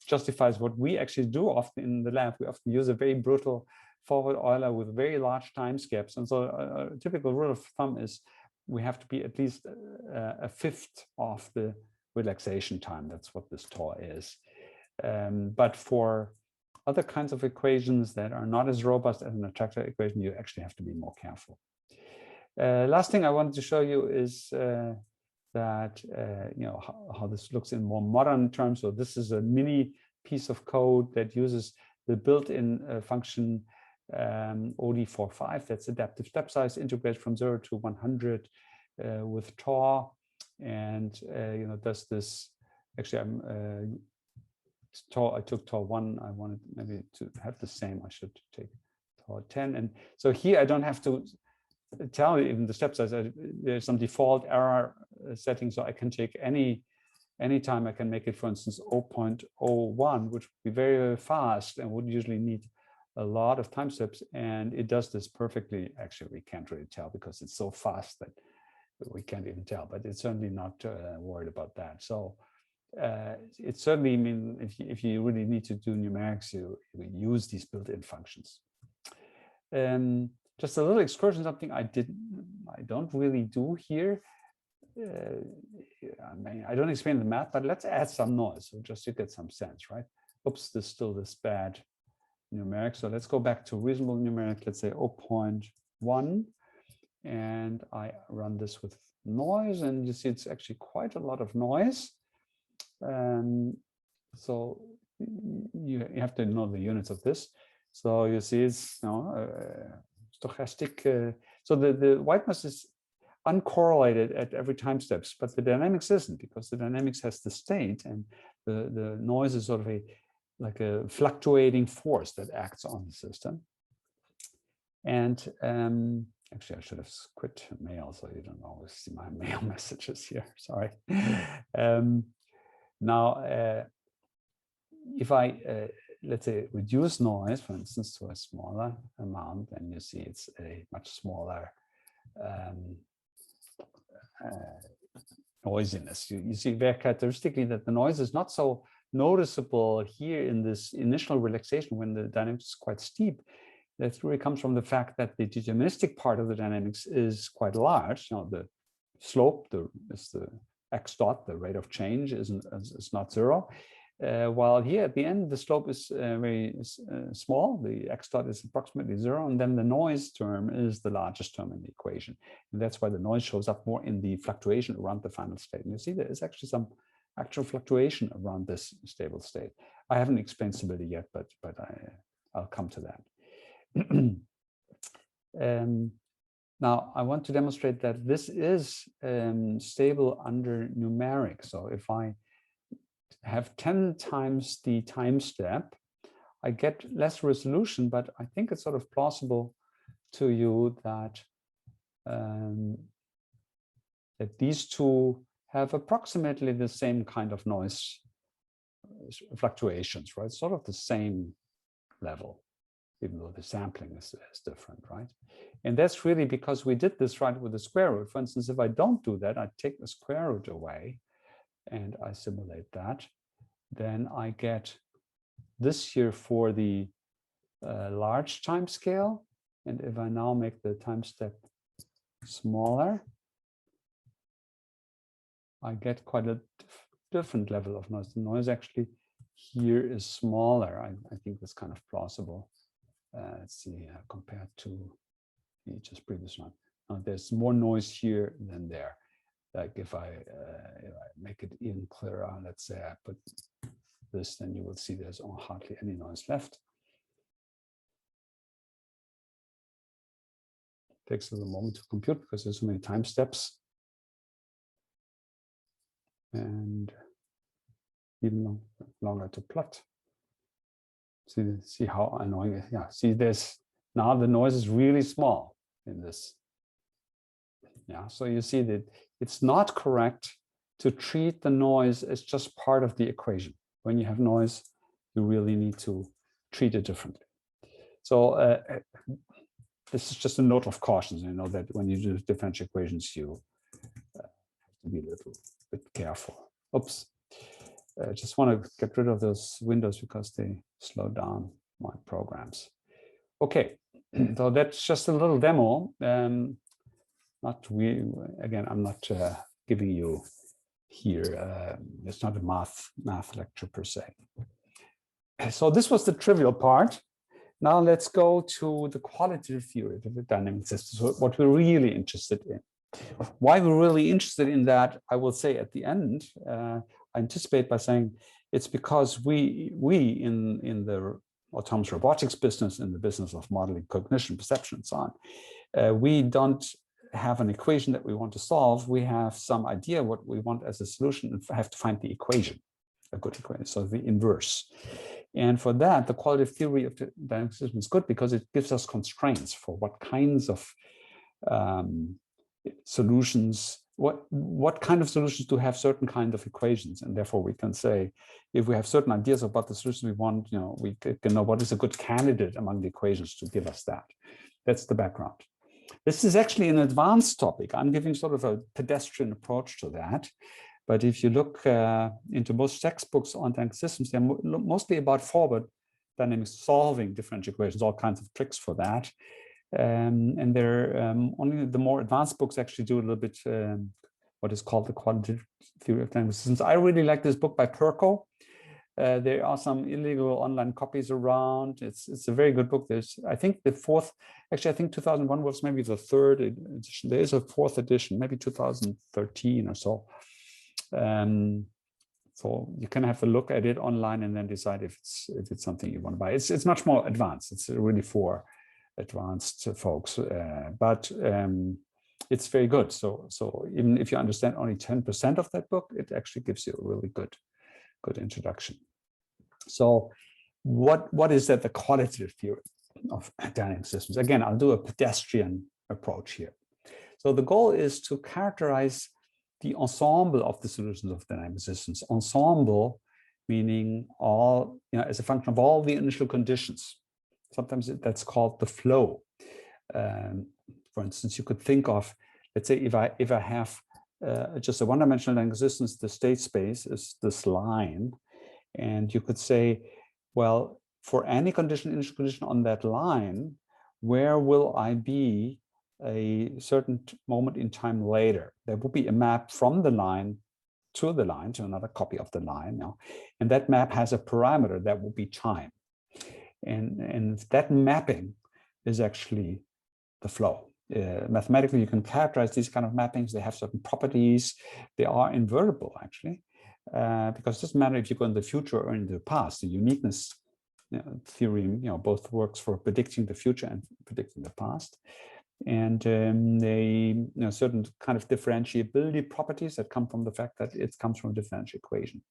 justifies what we actually do often in the lab. We often use a very brutal forward Euler with very large time steps. And so a typical rule of thumb is we have to be at least a fifth of the relaxation time. That's what this tau is. But for other kinds of equations that are not as robust as an attractor equation, you actually have to be more careful. Last thing I wanted to show you is that how this looks in more modern terms. So this is a mini piece of code that uses the built-in function OD45. That's adaptive step size, integrates from 0 to 100 with tau, and does this. Actually, I took tau 1. I wanted maybe to have the same. I should take tau 10, and so here I don't have to tell even the step size. There's some default error setting, so I can take any time I can make it, for instance, 0.01, which would be very, very fast and would usually need a lot of time steps, and it does this perfectly. Actually, we can't really tell because it's so fast that we can't even tell, but it's certainly not worried about that. So it certainly means if you really need to do numerics, you use these built-in functions. Just a little excursion, something I don't really do here. I don't explain the math, but let's add some noise, so just to get some sense, right? Oops, there's still this bad numeric. So let's go back to reasonable numeric. Let's say 0.1, and I run this with noise, and you see it's actually quite a lot of noise. So you have to know the units of this. So you see it's stochastic. So the white noise is uncorrelated at every time steps, but the dynamics isn't, because the dynamics has the state, and the noise is sort of a like a fluctuating force that acts on the system. And actually, I should have quit mail so you don't always see my mail messages here. Sorry. Now, if I let's say reduce noise, for instance, to a smaller amount, then you see it's a much smaller noisiness. You see very characteristically that the noise is not so noticeable here in this initial relaxation when the dynamics is quite steep. That really comes from the fact that the deterministic part of the dynamics is quite large. You know, the slope is the x dot, the rate of change is not zero. While here at the end, the slope is very small. The x dot is approximately zero, and then the noise term is the largest term in the equation. And that's why the noise shows up more in the fluctuation around the final state. And you see there is actually some actual fluctuation around this stable state. I haven't explained stability yet, but I'll come to that. Now, I want to demonstrate that this is stable under numeric. So if I have 10 times the time step, I get less resolution, but I think it's sort of plausible to you that that these two have approximately the same kind of noise fluctuations, right? Sort of the same level, even though the sampling is different, right? And that's really because we did this right with the square root. For instance, if I don't do that, I take the square root away and I simulate that, then I get this here for the large time scale. And if I now make the time step smaller, I get quite a different level of noise. The noise actually here is smaller. I think that's kind of plausible. Let's see, compared to the just previous one. Now, there's more noise here than there. Like if I make it even clearer, let's say I put this, then you will see there's hardly any noise left. It takes a little moment to compute because there's so many time steps. And even longer to plot. See how annoying it is. Yeah, see there's now the noise is really small in this. Yeah, so you see that it's not correct to treat the noise as just part of the equation. When you have noise, you really need to treat it differently. So this is just a note of caution. You know that when you do differential equations, you have to be a little bit careful. Oops. I just want to get rid of those windows because they slow down my programs. Okay, so that's just a little demo. Not really, again, I'm not giving you here. It's not a math lecture per se. So this was the trivial part. Now let's go to the qualitative theory of the dynamic systems, so what we're really interested in. Why we're really interested in that, I will say at the end. I anticipate by saying it's because we in the autonomous robotics business, in the business of modeling cognition, perception, and so on, we don't have an equation that we want to solve. We have some idea what we want as a solution and have to find the equation, a good equation, so the inverse. And for that, the qualitative theory of the dynamic system is good because it gives us constraints for what kinds of solutions, what kind of solutions do have certain kind of equations, and therefore we can say if we have certain ideas about the solution we want, you know, we can know what is a good candidate among the equations to give us that. That's the background. This is actually an advanced topic. I'm giving sort of a pedestrian approach to that, but if you look into most textbooks on dynamic systems, they're mostly about forward dynamics, solving differential equations, all kinds of tricks for that. And they're only the more advanced books actually do a little bit what is called the qualitative theory of dynamic systems. I really like this book by Turco. There are some illegal online copies around. It's a very good book. There's, I think, the fourth. Actually, I think 2001 was maybe the third edition. There is a fourth edition, maybe 2013 or so. So you can have a look at it online and then decide if it's something you want to buy. It's much more advanced. It's really for advanced folks, but it's very good. So even if you understand only 10% of that book, it actually gives you a really good introduction. So what is that the qualitative theory of dynamic systems? Again, I'll do a pedestrian approach here. So the goal is to characterize the ensemble of the solutions of dynamic systems. Ensemble meaning all, as a function of all the initial conditions. Sometimes that's called the flow. For instance, you could think of, let's say, if I have just a one-dimensional dynamic systems, the state space is this line, and you could say, well, for any condition, initial condition on that line, where will I be a certain moment in time later? There will be a map from the line to another copy of the line, and that map has a parameter that will be time, and that mapping is actually the flow. Mathematically, you can characterize these kind of mappings. They have certain properties. They are invertible, actually, because it doesn't matter if you go in the future or in the past. The uniqueness theorem, both works for predicting the future and predicting the past. And they, certain kind of differentiability properties that come from the fact that it comes from a differential equation.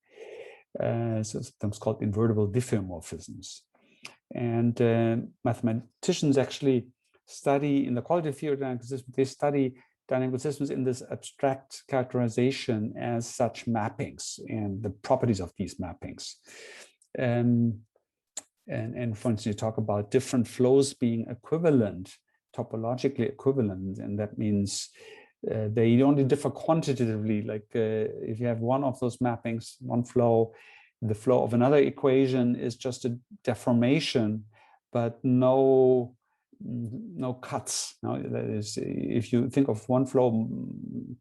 So sometimes called invertible diffeomorphisms. And mathematicians actually study in the qualitative theory of dynamic systems, they study dynamical systems in this abstract characterization as such mappings and the properties of these mappings. And for instance, you talk about different flows being equivalent, topologically equivalent, and that means they only differ quantitatively. Like if you have one of those mappings, one flow, the flow of another equation is just a deformation, but no cuts. That is, if you think of one flow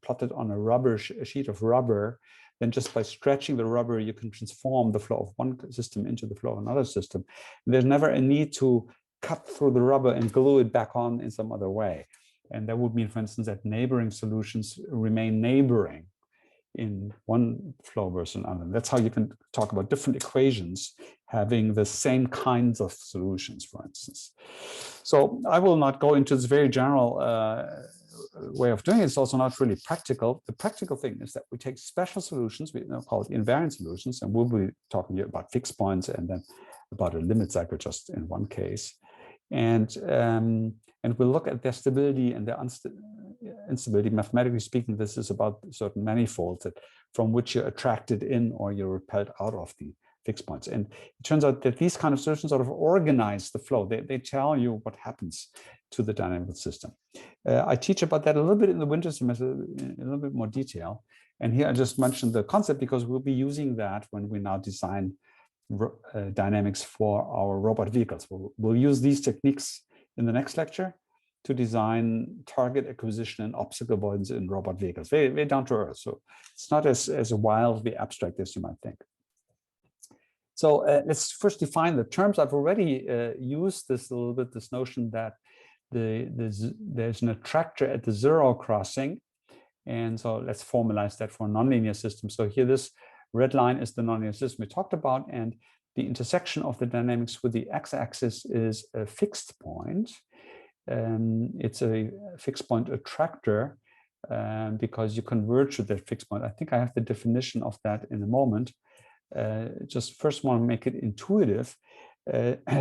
plotted on a sheet of rubber, then just by stretching the rubber, you can transform the flow of one system into the flow of another system. There's never a need to cut through the rubber and glue it back on in some other way. And that would mean, for instance, that neighboring solutions remain neighboring in one flow versus another. That's how you can talk about different equations having the same kinds of solutions, for instance. So I will not go into this very general way of doing it. It's also not really practical. The practical thing is that we take special solutions, we call it invariant solutions, and we'll be talking here about fixed points and then about a limit cycle just in one case. And we'll look at their stability and their instability. Mathematically speaking, this is about certain manifolds that from which you're attracted in or you're repelled out of the fixed points. And it turns out that these kind of solutions sort of organize the flow. They tell you what happens to the dynamical system. I teach about that a little bit in the winter semester in a little bit more detail. And here I just mentioned the concept because we'll be using that when we now design dynamics for our robot vehicles. We'll use these techniques in the next lecture to design target acquisition and obstacle avoidance in robot vehicles. Very down to earth. So it's not as wildly abstract as you might think. So let's first define the terms. I've already used this a little bit, this notion that there's an attractor at the zero crossing. And so let's formalize that for a nonlinear system. So here this red line is the nonlinear system we talked about, and the intersection of the dynamics with the x-axis is a fixed point. It's a fixed point attractor because you converge to that fixed point. I think I have the definition of that in a moment. Just first want to make it intuitive.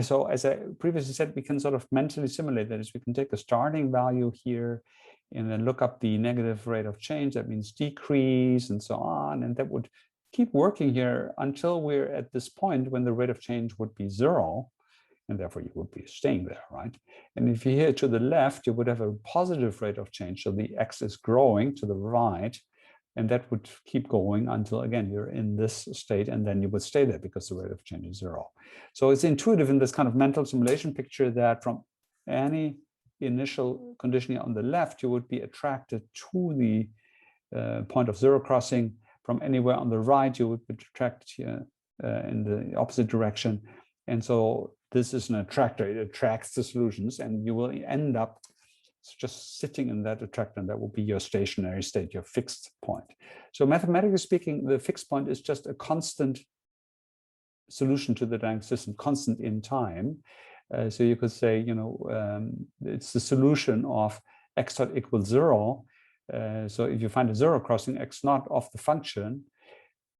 So as I previously said, we can sort of mentally simulate that. Is we can take the starting value here and then look up the negative rate of change. That means decrease and so on. And that would keep working here until we're at this point when the rate of change would be zero. And therefore you would be staying there, right? And if you're here to the left, you would have a positive rate of change. So the x is growing to the right. And that would keep going until, again, you're in this state, and then you would stay there because the rate of change is zero. So it's intuitive in this kind of mental simulation picture that from any initial condition on the left, you would be attracted to the point of zero crossing. From anywhere on the right, you would be attracted here in the opposite direction. And so this is an attractor. It attracts the solutions, and you will end up just sitting in that attractor, and that will be your stationary state, your fixed point. So mathematically speaking, the fixed point is just a constant solution to the dynamic system, constant in time. So you could say, it's the solution of x dot equals 0. So if you find a zero crossing x naught of the function,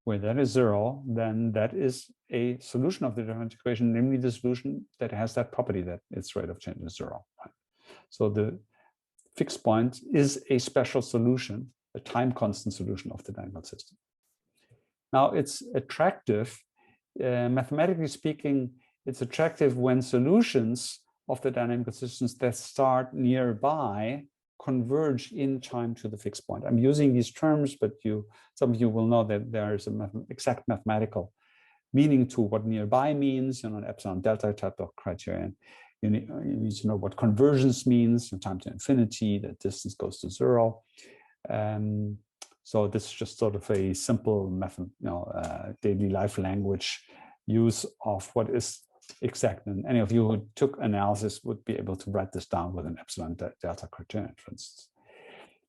where that is 0, then that is a solution of the differential equation, namely the solution that has that property that its rate of change is 0. Right? So the fixed point is a special solution, a time constant solution of the dynamical system. Now it's attractive, mathematically speaking, it's attractive when solutions of the dynamical systems that start nearby converge in time to the fixed point. I'm using these terms, but some of you will know that there is an exact mathematical meaning to what nearby means, an epsilon delta type of criterion. You need to know what convergence means, time to infinity, the distance goes to 0. So this is just sort of a simple method, daily life language use of what is exact. And any of you who took analysis would be able to write this down with an epsilon delta criterion, for instance.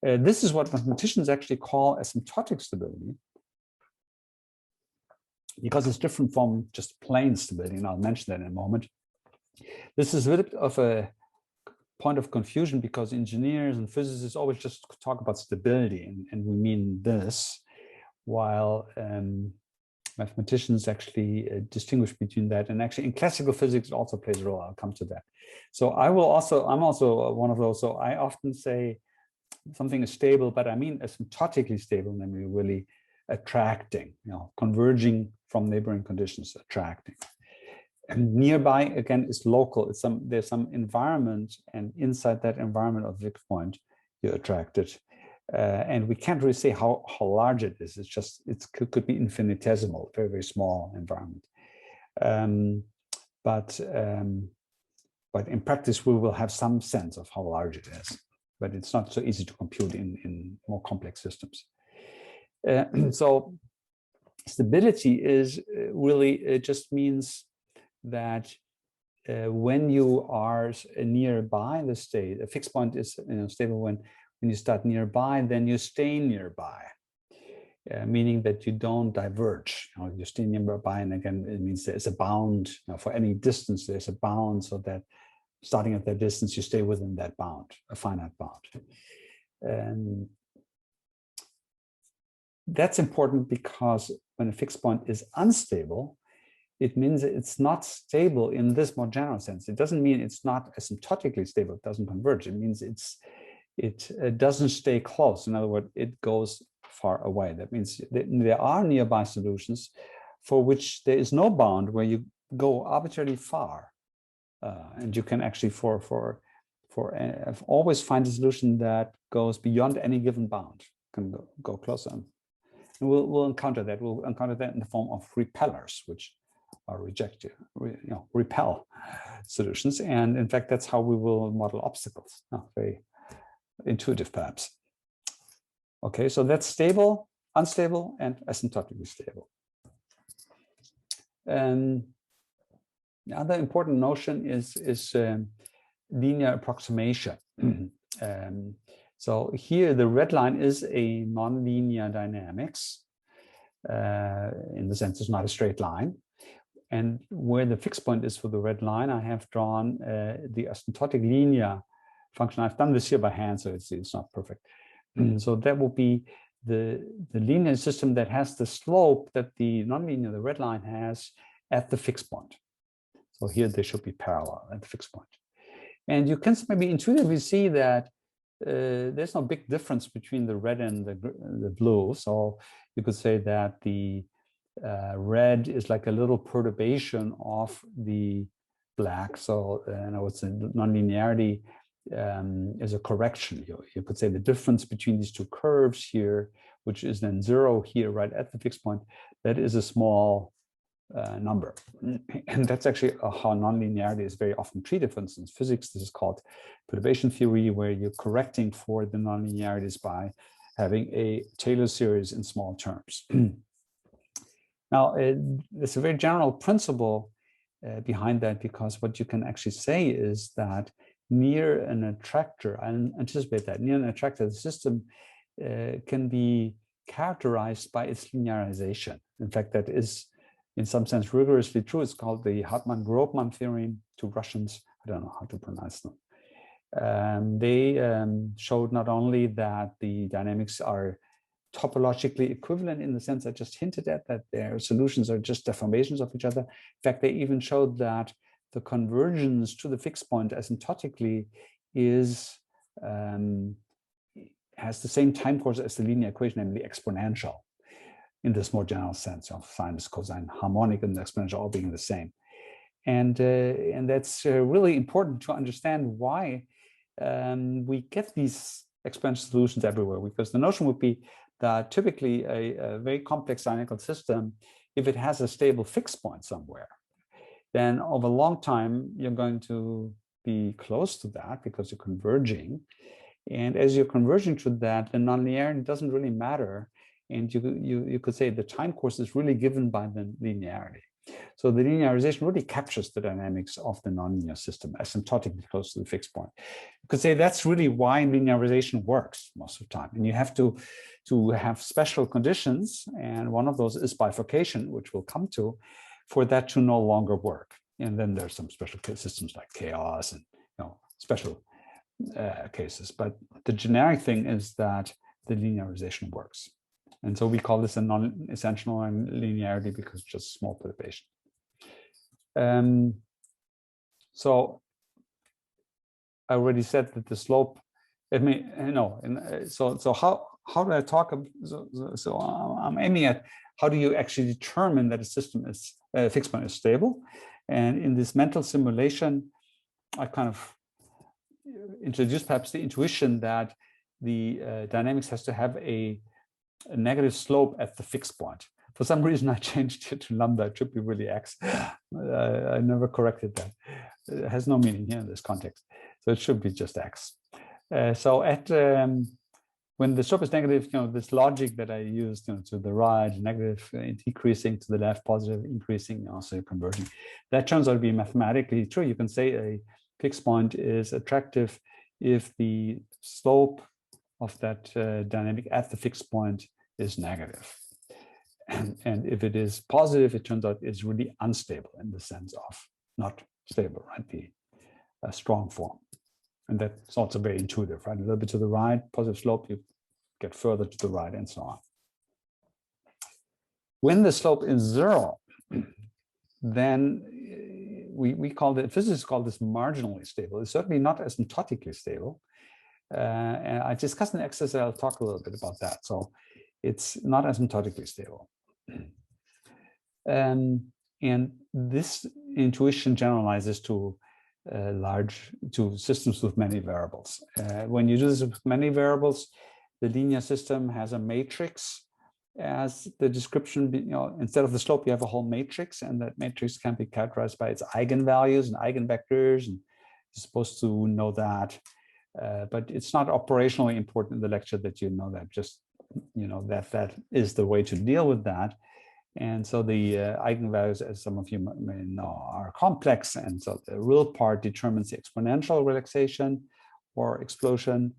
This is what mathematicians actually call asymptotic stability, because it's different from just plain stability, and I'll mention that in a moment. This is a bit of a point of confusion because engineers and physicists always just talk about stability, and we mean this, while mathematicians actually distinguish between that, and actually in classical physics it also plays a role. I'll come to that. So I'm also one of those. So I often say something is stable, but I mean asymptotically stable, namely really attracting, converging from neighboring conditions, attracting. And nearby again is local. There's some environment, and inside that environment of the fixed point, you're attracted. And we can't really say how large it is. It's just it could be infinitesimal, very, very small environment. But in practice, we will have some sense of how large it is. But it's not so easy to compute in more complex systems. So stability is really, it just means that when you are nearby the state, a fixed point is stable when you start nearby, then you stay nearby, meaning that you don't diverge. You stay nearby, and again, it means there's a bound. For any distance, there's a bound, so that starting at that distance, you stay within that bound, a finite bound. And that's important because when a fixed point is unstable, it means it's not stable in this more general sense. It doesn't mean it's not asymptotically stable, it doesn't converge. It means it doesn't stay close. In other words, it goes far away. That means there are nearby solutions for which there is no bound, where you go arbitrarily far. And you can actually always find a solution that goes beyond any given bound, can go closer. And we'll encounter that. We'll encounter that in the form of repellers, which are repel solutions. And in fact, that's how we will model obstacles. Very intuitive, perhaps. Okay, so that's stable, unstable, and asymptotically stable. And the other important notion is linear approximation. So here the red line is a nonlinear dynamics. In the sense it's not a straight line. And where the fixed point is for the red line, I have drawn the asymptotic linear function. I've done this here by hand, so it's not perfect. So that will be the linear system that has the slope that the nonlinear, the red line, has at the fixed point. So here they should be parallel at the fixed point. And you can maybe intuitively see that there's no big difference between the red and the blue. So you could say that the red is like a little perturbation of the black. So I would say nonlinearity is a correction. You could say the difference between these two curves here, which is then 0 here right at the fixed point, that is a small number. And that's actually how nonlinearity is very often treated. For instance, physics, this is called perturbation theory, where you're correcting for the nonlinearities by having a Taylor series in small terms. Now, it's a very general principle behind that, because what you can actually say is that near an attractor, I anticipate that near an attractor, the system can be characterized by its linearization. In fact, that is in some sense rigorously true. It's called the Hartmann-Grobman theorem. Two Russians, I don't know how to pronounce them. They showed not only that the dynamics are topologically equivalent in the sense I just hinted at, that their solutions are just deformations of each other. In fact, they even showed that the convergence to the fixed point asymptotically is has the same time course as the linear equation, namely exponential, in this more general sense of sine, cosine, harmonic, and exponential all being the same. And that's really important to understand why we get these exponential solutions everywhere, because the notion would be that typically a very complex dynamical system, if it has a stable fixed point somewhere, then over a long time, you're going to be close to that because you're converging. And as you're converging to that, the nonlinearity doesn't really matter. And you could say the time course is really given by the linearity. So the linearization really captures the dynamics of the nonlinear system asymptotically close to the fixed point. You could say that's really why linearization works most of the time. And you have to have special conditions. And one of those is bifurcation, which we'll come to, for that to no longer work. And then there's some special systems like chaos and special cases. But the generic thing is that the linearization works. And so we call this a non-essential linearity because it's just small perturbation. So I already said that the slope, so how do I talk? So I'm aiming at how do you actually determine that a system is fixed point is stable? And in this mental simulation, I kind of introduced perhaps the intuition that the dynamics has to have a negative slope at the fixed point. For some reason, I changed it to lambda. It should be really x. I never corrected that. It has no meaning here in this context. So it should be just x. So at when the slope is negative, this logic that I used, to the right, negative, decreasing, to the left, positive, increasing, also converging, that turns out to be mathematically true. You can say a fixed point is attractive if the slope of that dynamic at the fixed point is negative. And if it is positive, it turns out it's really unstable in the sense of not stable, right? The strong form. And that's also very intuitive, right? A little bit to the right, positive slope, you get further to the right, and so on. When the slope is 0, then we call it, physicists call this marginally stable. It's certainly not asymptotically stable. And I discussed in the exercise, I'll talk a little bit about that. So it's not asymptotically stable. And this intuition generalizes to systems with many variables. When you do this with many variables, the linear system has a matrix as the description. Instead of the slope, you have a whole matrix, and that matrix can be characterized by its eigenvalues and eigenvectors, and you're supposed to know that. But it's not operationally important in the lecture that you know that. Just that is the way to deal with that. And so the eigenvalues, as some of you may know, are complex. And so the real part determines the exponential relaxation or explosion,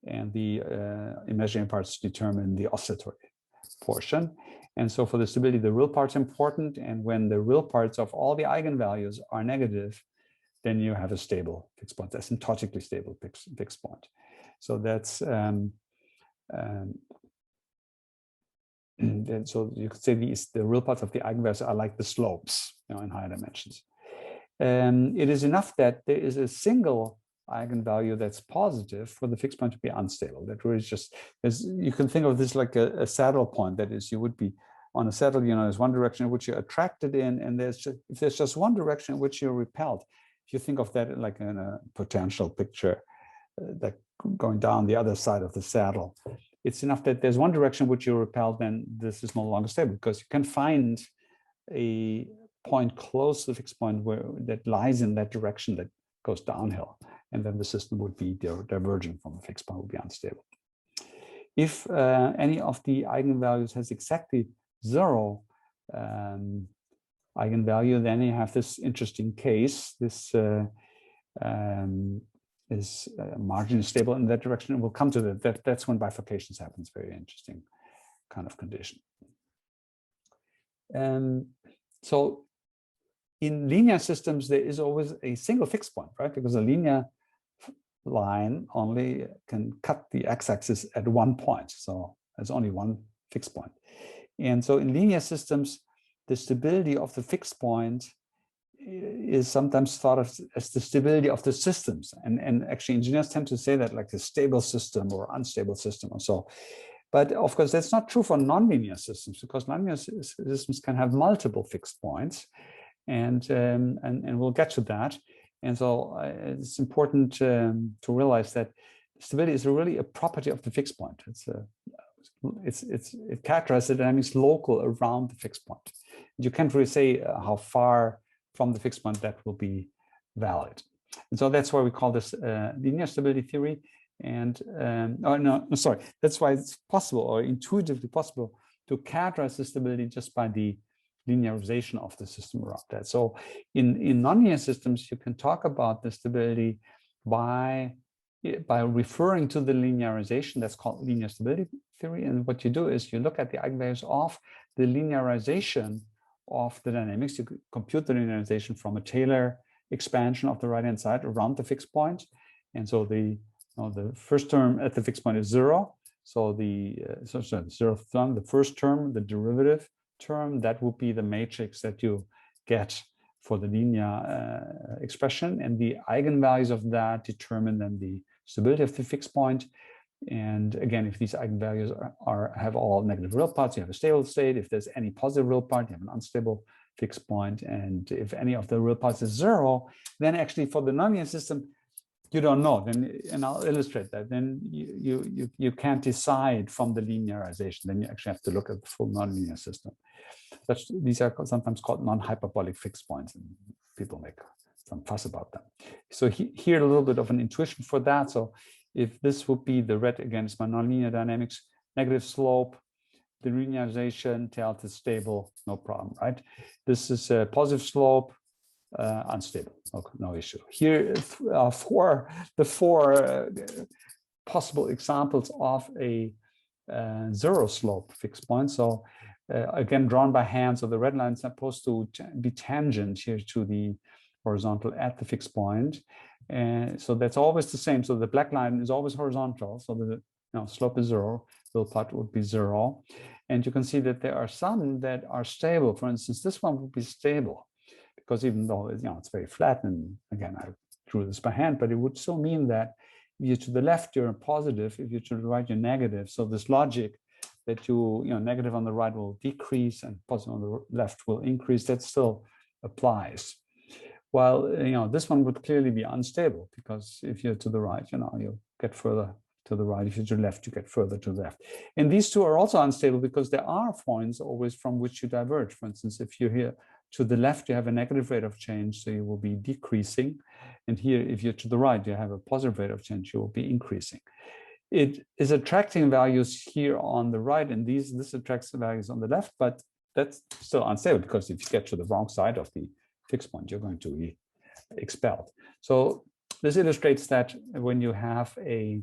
and the imaginary parts determine the oscillatory portion. And so for the stability, the real part's important. And when the real parts of all the eigenvalues are negative, then you have a stable fixed point, asymptotically stable fixed point. So that's and so you could say the real parts of the eigenvalues are like the slopes, in higher dimensions. It is enough that there is a single eigenvalue that's positive for the fixed point to be unstable. That really is just, you can think of this like a saddle point. That is, you would be on a saddle, there's one direction in which you're attracted in, and if there's just one direction in which you're repelled. If you think of that like in a potential picture, that going down the other side of the saddle, it's enough that there's one direction which you're repelled, then this is no longer stable, because you can find a point close to the fixed point that lies in that direction that goes downhill, and then the system would be diverging from the fixed point, would be unstable. If any of the eigenvalues has exactly 0 eigenvalue, then you have this interesting case. This is marginally stable in that direction, and we'll come to that. That's when bifurcations happens. Very interesting kind of condition. So in linear systems, there is always a single fixed point, right? Because a linear line only can cut the x-axis at one point. So There's only one fixed point. And so in linear systems, the stability of the fixed point is sometimes thought of as the stability of the systems. And actually engineers tend to say that like a stable system or unstable system or so. But of course, that's not true for nonlinear systems, because nonlinear systems can have multiple fixed points. And we'll get to that. And so it's important to realize that stability is really a property of the fixed point. It characterizes the dynamics local around the fixed point. You can't really say how far from the fixed point that will be valid. And so that's why we call this linear stability theory. And that's why it's possible, or intuitively possible, to characterize the stability just by the linearization of the system around that. So in nonlinear systems, you can talk about the stability by referring to the linearization. That's called linear stability theory. And what you do is you look at the eigenvalues of the linearization of the dynamics. You compute the linearization from a Taylor expansion of the right-hand side around the fixed point. And so the first term at the fixed point is 0. So the zeroth term, the first term, the derivative term, that would be the matrix that you get for the linear expression. And the eigenvalues of that determine then the stability of the fixed point. And again, if these eigenvalues have all negative real parts, you have a stable state. If there's any positive real part, you have an unstable fixed point. And if any of the real parts is 0, then actually for the nonlinear system, you don't know. Then, and I'll illustrate that. Then you can't decide from the linearization. Then you actually have to look at the full nonlinear system. These are sometimes called non-hyperbolic fixed points, and people make some fuss about them. So here a little bit of an intuition for that. So if this would be the red against my nonlinear dynamics, negative slope, the linearization tells it's stable, no problem, right? This is a positive slope, unstable, no issue. Here are the four possible examples of a zero slope fixed point. So again, drawn by hand. So the red line is supposed to be tangent here to the horizontal at the fixed point. And so that's always the same. So the black line is always horizontal. So the slope is 0, real part would be 0. And you can see that there are some that are stable. For instance, this one would be stable, because even though it's very flat, and again, I drew this by hand, but it would still mean that if you're to the left, you're positive. If you're to the right, you're negative. So this logic that negative on the right will decrease and positive on the left will increase, that still applies. While this one would clearly be unstable, because if you're to the right, you'll get further to the right. If you're to the left, you get further to the left. And these two are also unstable because there are points always from which you diverge. For instance, if you're here to the left, you have a negative rate of change, so you will be decreasing. And here, if you're to the right, you have a positive rate of change, you will be increasing. It is attracting values here on the right, and this attracts the values on the left, but that's still unstable, because if you get to the wrong side of the fixed point, you're going to be expelled. So this illustrates that when you have a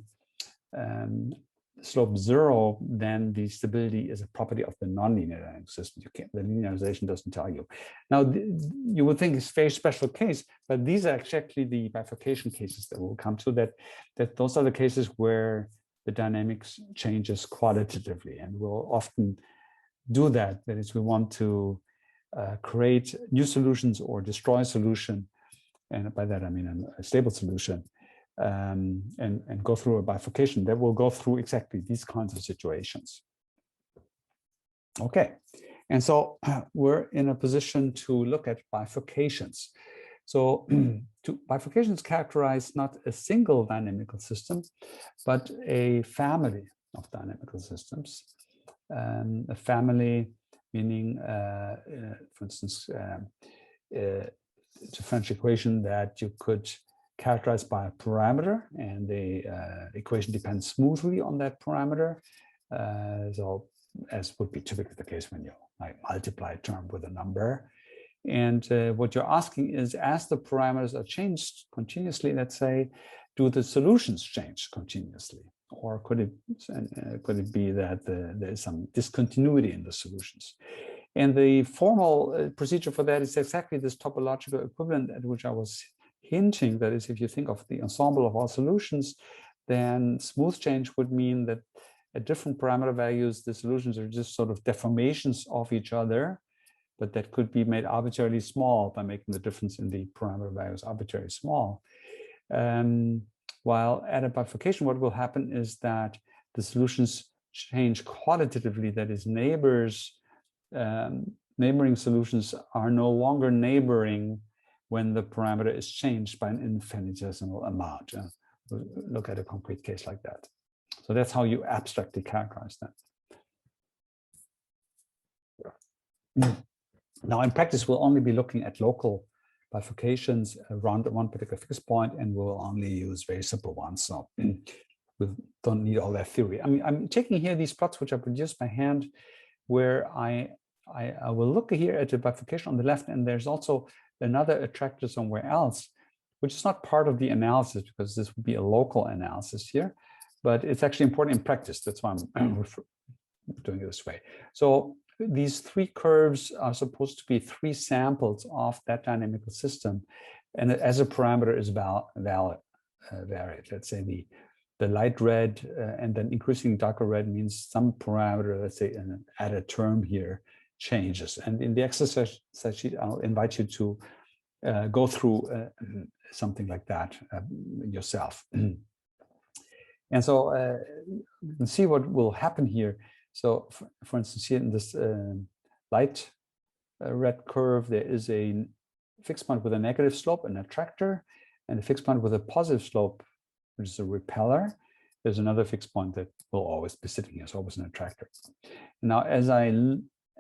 slope 0, then the stability is a property of the nonlinear dynamic system. The linearization doesn't tell you. Now, you would think it's a very special case, but these are actually the bifurcation cases that we'll come to, that those are the cases where the dynamics changes qualitatively, and we'll often do that. That is, we want to create new solutions or destroy a solution, and by that I mean a stable solution, and go through a bifurcation that will go through exactly these kinds of situations. Okay, and so we're in a position to look at bifurcations. So bifurcations characterize not a single dynamical system, but a family of dynamical systems. A family meaning, for instance, a differential equation that you could characterized by a parameter, and the equation depends smoothly on that parameter. So as would be typically the case when you multiply a term with a number. And what you're asking is, as the parameters are changed continuously, let's say, do the solutions change continuously? Or could it be that there is some discontinuity in the solutions? And the formal procedure for that is exactly this topological equivalent at which I was hinting. That is, if you think of the ensemble of all solutions, then smooth change would mean that at different parameter values, the solutions are just sort of deformations of each other, but that could be made arbitrarily small by making the difference in the parameter values arbitrarily small. While at a bifurcation, what will happen is that the solutions change qualitatively. That is, neighboring solutions are no longer neighboring when the parameter is changed by an infinitesimal amount. We'll look at a concrete case like that. So that's how you abstractly characterize that. Now, in practice, we'll only be looking at local bifurcations around one particular fixed point, and we'll only use very simple ones. So we don't need all that theory. I mean, I'm taking here these plots which I produced by hand, where I will look here at the bifurcation on the left, and there's also another attractor somewhere else, which is not part of the analysis because this would be a local analysis here, but it's actually important in practice. That's why I'm doing it this way. So these three curves are supposed to be three samples of that dynamical system, and as a parameter is varied. Let's say the light red and then increasing darker red means some parameter, let's say an added term here, changes. And in the exercise sheet, I'll invite you to go through something like that yourself. And so you can see what will happen here. So for instance, here in this light red curve, there is a fixed point with a negative slope, an attractor, and a fixed point with a positive slope, which is a repeller. There's another fixed point that will always be sitting here, so always an attractor. Now, as I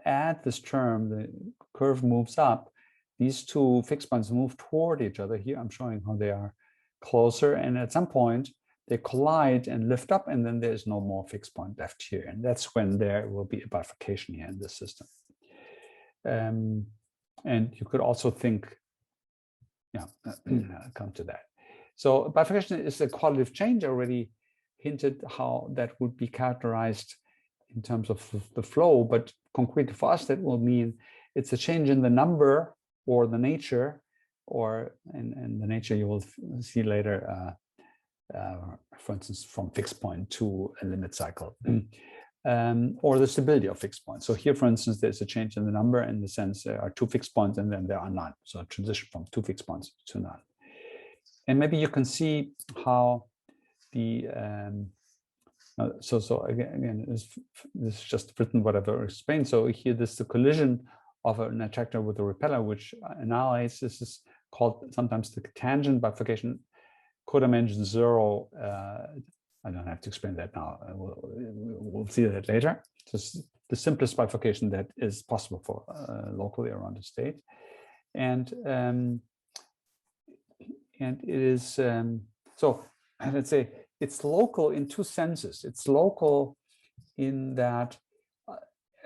add this term, the curve moves up. These two fixed points move toward each other. Here I'm showing how they are closer, and at some point they collide and lift up, and then there's no more fixed point left here. And that's when there will be a bifurcation here in this system. And you could also think, yeah, come to that. So bifurcation is a qualitative change. I already hinted how that would be characterized in terms of the flow, but concrete for us, that will mean it's a change in the number or the nature, or in the nature you will see later, for instance, from fixed point to a limit cycle, or the stability of fixed points. So here, for instance, there's a change in the number in the sense there are two fixed points and then there are none. So a transition from two fixed points to none. And maybe you can see how the, so again, this is just written what I've explained. So here, this is the collision of an attractor with a repeller, which analyzes, this is called sometimes the tangent bifurcation, codimension 0. I don't have to explain that now. We'll see that later. Just the simplest bifurcation that is possible for locally around the state, and it is so. Let's say it's local in two senses. It's local in that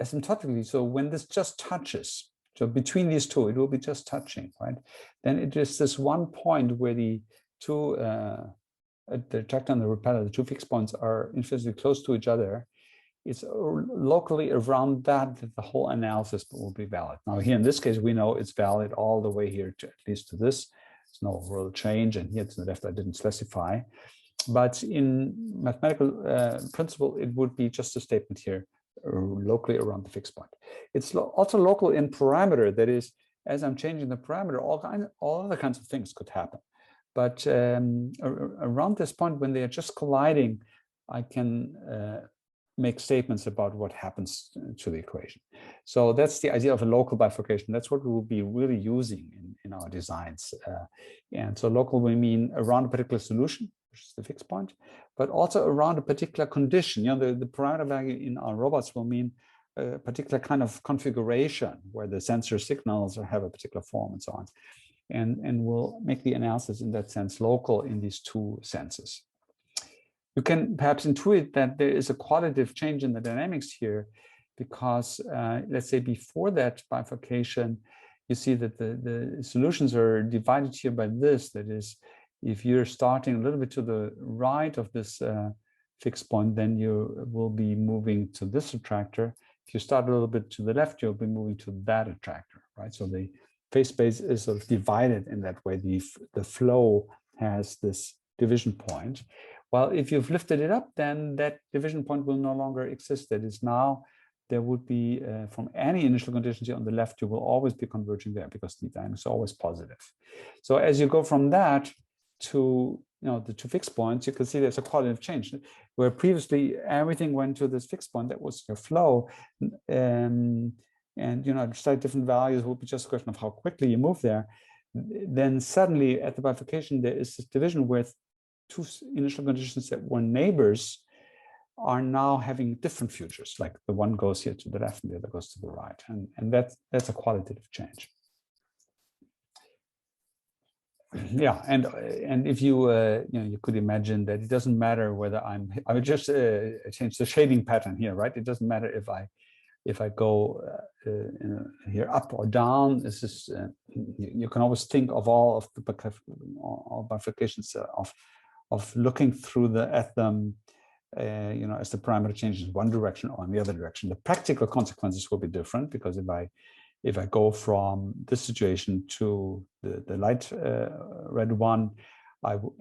asymptotically. So when this just touches, so between these two, it will be just touching, right? Then it is this one point where the two, the attractor and the repeller, the two fixed points are infinitely close to each other. It's locally around that the whole analysis will be valid. Now here in this case, we know it's valid all the way here to at least to this. There's no real change, and here to the left I didn't specify. But in mathematical principle, it would be just a statement here locally around the fixed point. It's also local in parameter. That is, as I'm changing the parameter, all other kinds of things could happen. But around this point, when they are just colliding, I can make statements about what happens to the equation. So that's the idea of a local bifurcation. That's what we will be really using in our designs. And so local will mean around a particular solution, which is the fixed point, but also around a particular condition. You know, the parameter value in our robots will mean a particular kind of configuration where the sensor signals have a particular form and so on. And we'll make the analysis in that sense local in these two senses. You can perhaps intuit that there is a qualitative change in the dynamics here, because let's say before that bifurcation, you see that the solutions are divided here by this. That is, if you're starting a little bit to the right of this fixed point, then you will be moving to this attractor. If you start a little bit to the left, you'll be moving to that attractor, right? So the phase space is sort of divided in that way. The flow has this division point, Well, if you've lifted it up, then that division point will no longer exist. That is now, there would be, from any initial conditions here on the left, you will always be converging there because the dynamics are always positive. So as you go from that to, the two fixed points, you can see there's a qualitative change, where previously everything went to this fixed point, that was your flow. And, slightly different values will be just a question of how quickly you move there. Then suddenly at the bifurcation, there is this division with two initial conditions that were neighbors are now having different futures, like the one goes here to the left and the other goes to the right, and that's a qualitative change. Yeah, and if you you could imagine that it doesn't matter whether I would just change the shading pattern here, right? It doesn't matter if I go here up or down. This is you can always think of all of the bifurcations of looking through at them. As the parameter changes in one direction or in the other direction. The practical consequences will be different, because if I go from this situation to the light red one,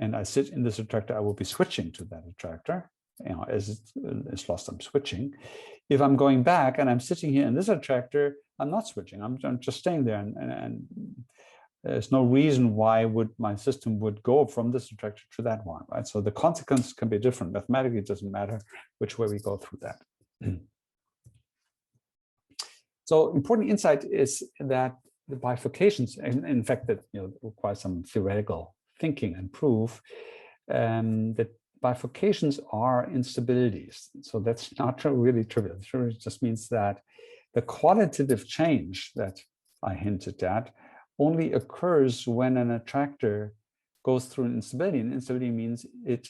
and I sit in this attractor, I will be switching to that attractor. As it's lost, I'm switching. If I'm going back and I'm sitting here in this attractor, I'm not switching. I'm just staying there, and there's no reason why my system would go from this attractor to that one, right? So the consequences can be different. Mathematically, it doesn't matter which way we go through that. So important insight is that the bifurcations, in fact, that require some theoretical thinking and proof, that bifurcations are instabilities. So that's not really trivial. It just means that the qualitative change that I hinted at only occurs when an attractor goes through an instability. And instability means it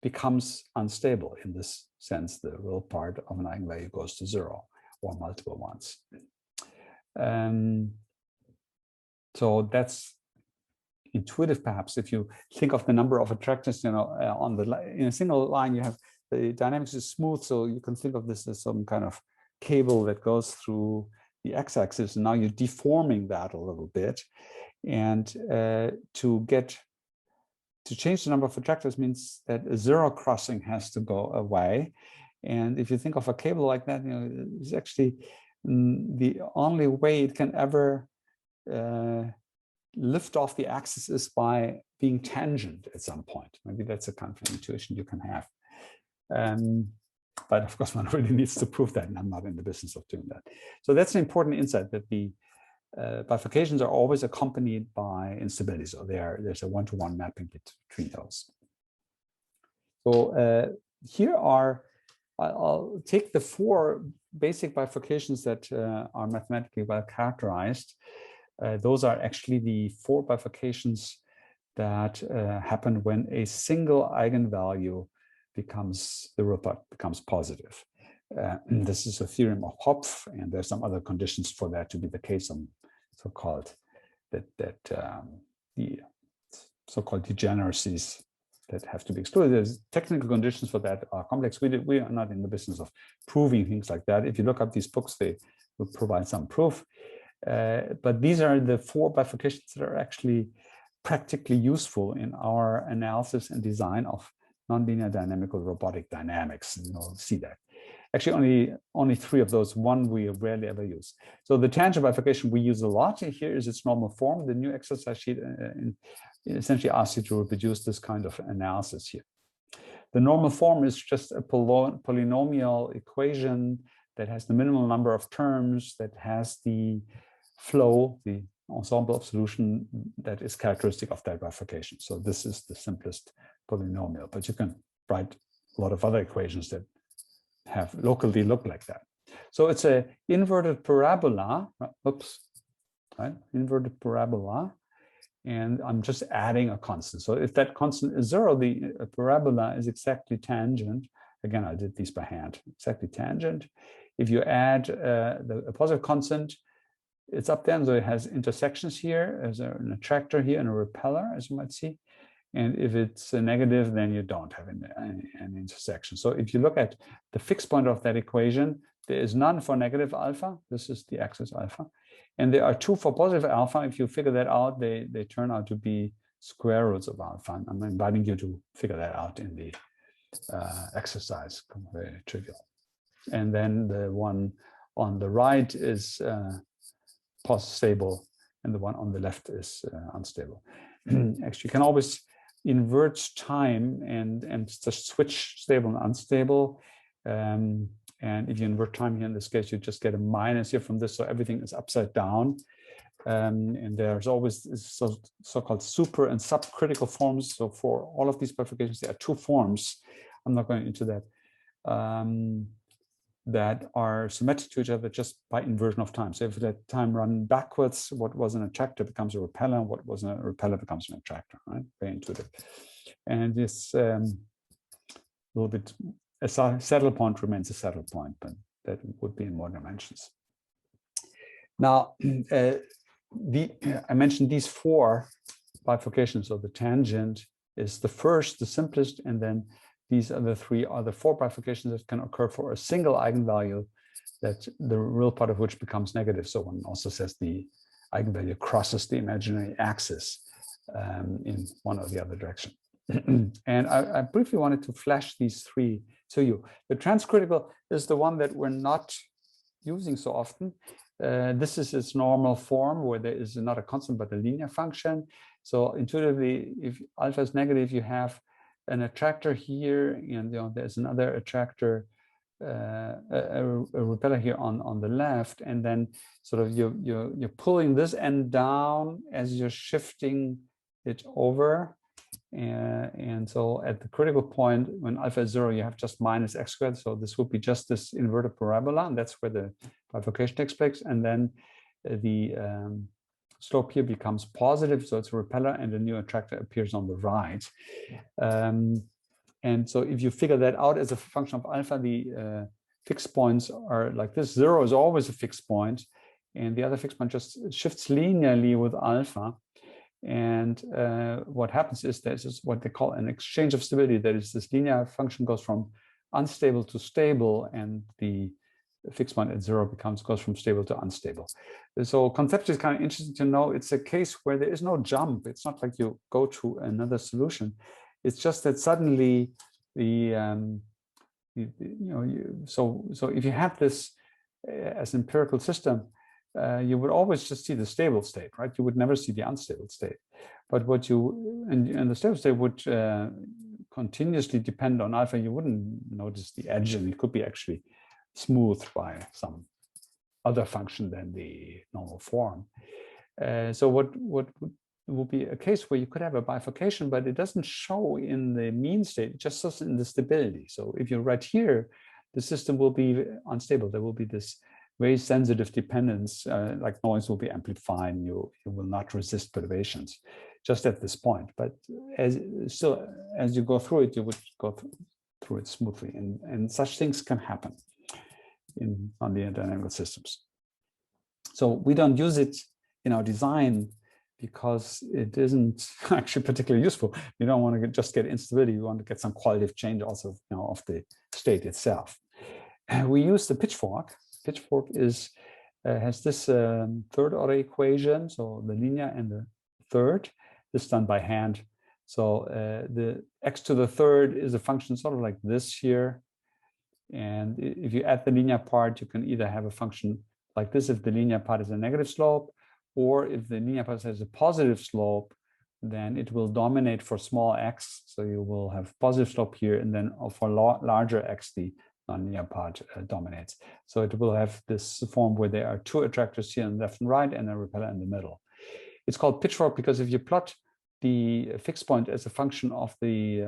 becomes unstable. In this sense, the real part of an eigenvalue goes to 0 or multiple ones. So that's intuitive, perhaps. If you think of the number of attractors, in a single line, you have the dynamics is smooth, so you can think of this as some kind of cable that goes through the x-axis, and now you're deforming that a little bit, and to change the number of attractors means that a zero crossing has to go away. And if you think of a cable like that, it's actually the only way it can ever lift off the axis is by being tangent at some point. Maybe that's a kind of intuition you can have. But of course, one really needs to prove that, and I'm not in the business of doing that. So that's an important insight, that the bifurcations are always accompanied by instability. So there's a one-to-one mapping between those. So here I'll take the 4 basic bifurcations that are mathematically well characterized. Those are actually the 4 bifurcations that happen when a single eigenvalue becomes positive. This is a theorem of Hopf, and there's some other conditions for that to be the case. Some so-called the so-called degeneracies that have to be excluded. There's technical conditions for that are complex. We are not in the business of proving things like that. If you look up these books, they will provide some proof. But these are the 4 bifurcations that are actually practically useful in our analysis and design of nonlinear dynamical robotic dynamics. You'll see that. Actually, only 3 of those. One we rarely ever use. So the tangent bifurcation we use a lot. Here is its normal form. The new exercise sheet essentially asks you to reproduce this kind of analysis here. The normal form is just a polynomial equation that has the minimal number of terms, that has the flow, the ensemble of solution that is characteristic of that bifurcation. So this is the simplest polynomial, but you can write a lot of other equations that have locally look like that. So it's a inverted parabola, right? Inverted parabola, and I'm just adding a constant. So if that constant is 0, the parabola is exactly tangent. Again, I did these by hand, exactly tangent. If you add a positive constant, it's up there, so it has intersections here. There's an attractor here and a repeller, as you might see. And if it's a negative, then you don't have an intersection. So if you look at the fixed point of that equation, there is none for negative alpha. This is the axis alpha. And there are 2 for positive alpha. If you figure that out, they turn out to be square roots of alpha. I'm inviting you to figure that out in the exercise, very trivial. And then the one on the right is stable, and the one on the left is unstable. Actually, you can always invert time and just switch stable and unstable. And if you invert time here in this case, you just get a minus here from this, so everything is upside down. And there's always this so-called super and subcritical forms. So for all of these bifurcations, there are two forms. I'm not going into that. That are symmetric to each other just by inversion of time. So if that time run backwards, what was an attractor becomes a repeller, what was a repeller becomes an attractor, right? Very intuitive. And this little bit, a saddle point remains a saddle point, but that would be in more dimensions. Now, I mentioned these four bifurcations. So the tangent is the first, the simplest, and then these are the three other four bifurcations that can occur for a single eigenvalue, that the real part of which becomes negative. So one also says the eigenvalue crosses the imaginary axis in one or the other direction. And I briefly wanted to flash these three to you. The transcritical is the one that we're not using so often. This is its normal form, where there is not a constant but a linear function. So intuitively, if alpha is negative, you have an attractor here, and there's another attractor, a repeller here on the left, and then sort of you're pulling this end down as you're shifting it over, and so at the critical point when alpha is 0, you have just minus x squared. So this would be just this inverted parabola, and that's where the bifurcation takes place. And then the slope here becomes positive, so it's a repeller, and a new attractor appears on the right. And so if you figure that out as a function of alpha, the fixed points are like this. 0 is always a fixed point, and the other fixed point just shifts linearly with alpha. And what happens is there's what they call an exchange of stability. That is, this linear function goes from unstable to stable, and the fixed point at 0 goes from stable to unstable. So conceptually, it's kind of interesting to know it's a case where there is no jump. It's not like you go to another solution. It's just that suddenly so if you have this as an empirical system, you would always just see the stable state, right? You would never see the unstable state. But what and the stable state would continuously depend on alpha. You wouldn't notice the edge, and it could be actually smoothed by some other function than the normal form. So what would be a case where you could have a bifurcation, but it doesn't show in the mean state, it just shows in the stability. So if you write here, the system will be unstable. There will be this very sensitive dependence, like noise will be amplified, and you will not resist perturbations just at this point. But as you go through it, you would go through it smoothly, and such things can happen on the dynamical systems. So we don't use it in our design because it isn't actually particularly useful. You don't want to just get instability. You want to get some qualitative change also of the state itself. We use the pitchfork. Pitchfork has this third order equation, so the linear and the third. This is done by hand. So the x to the third is a function sort of like this here. And if you add the linear part, you can either have a function like this if the linear part is a negative slope, or if the linear part has a positive slope, then it will dominate for small x. So you will have positive slope here, and then for larger x, the nonlinear part dominates. So it will have this form where there are two attractors here on the left and right, and a repeller in the middle. It's called pitchfork because if you plot the fixed point as a function of the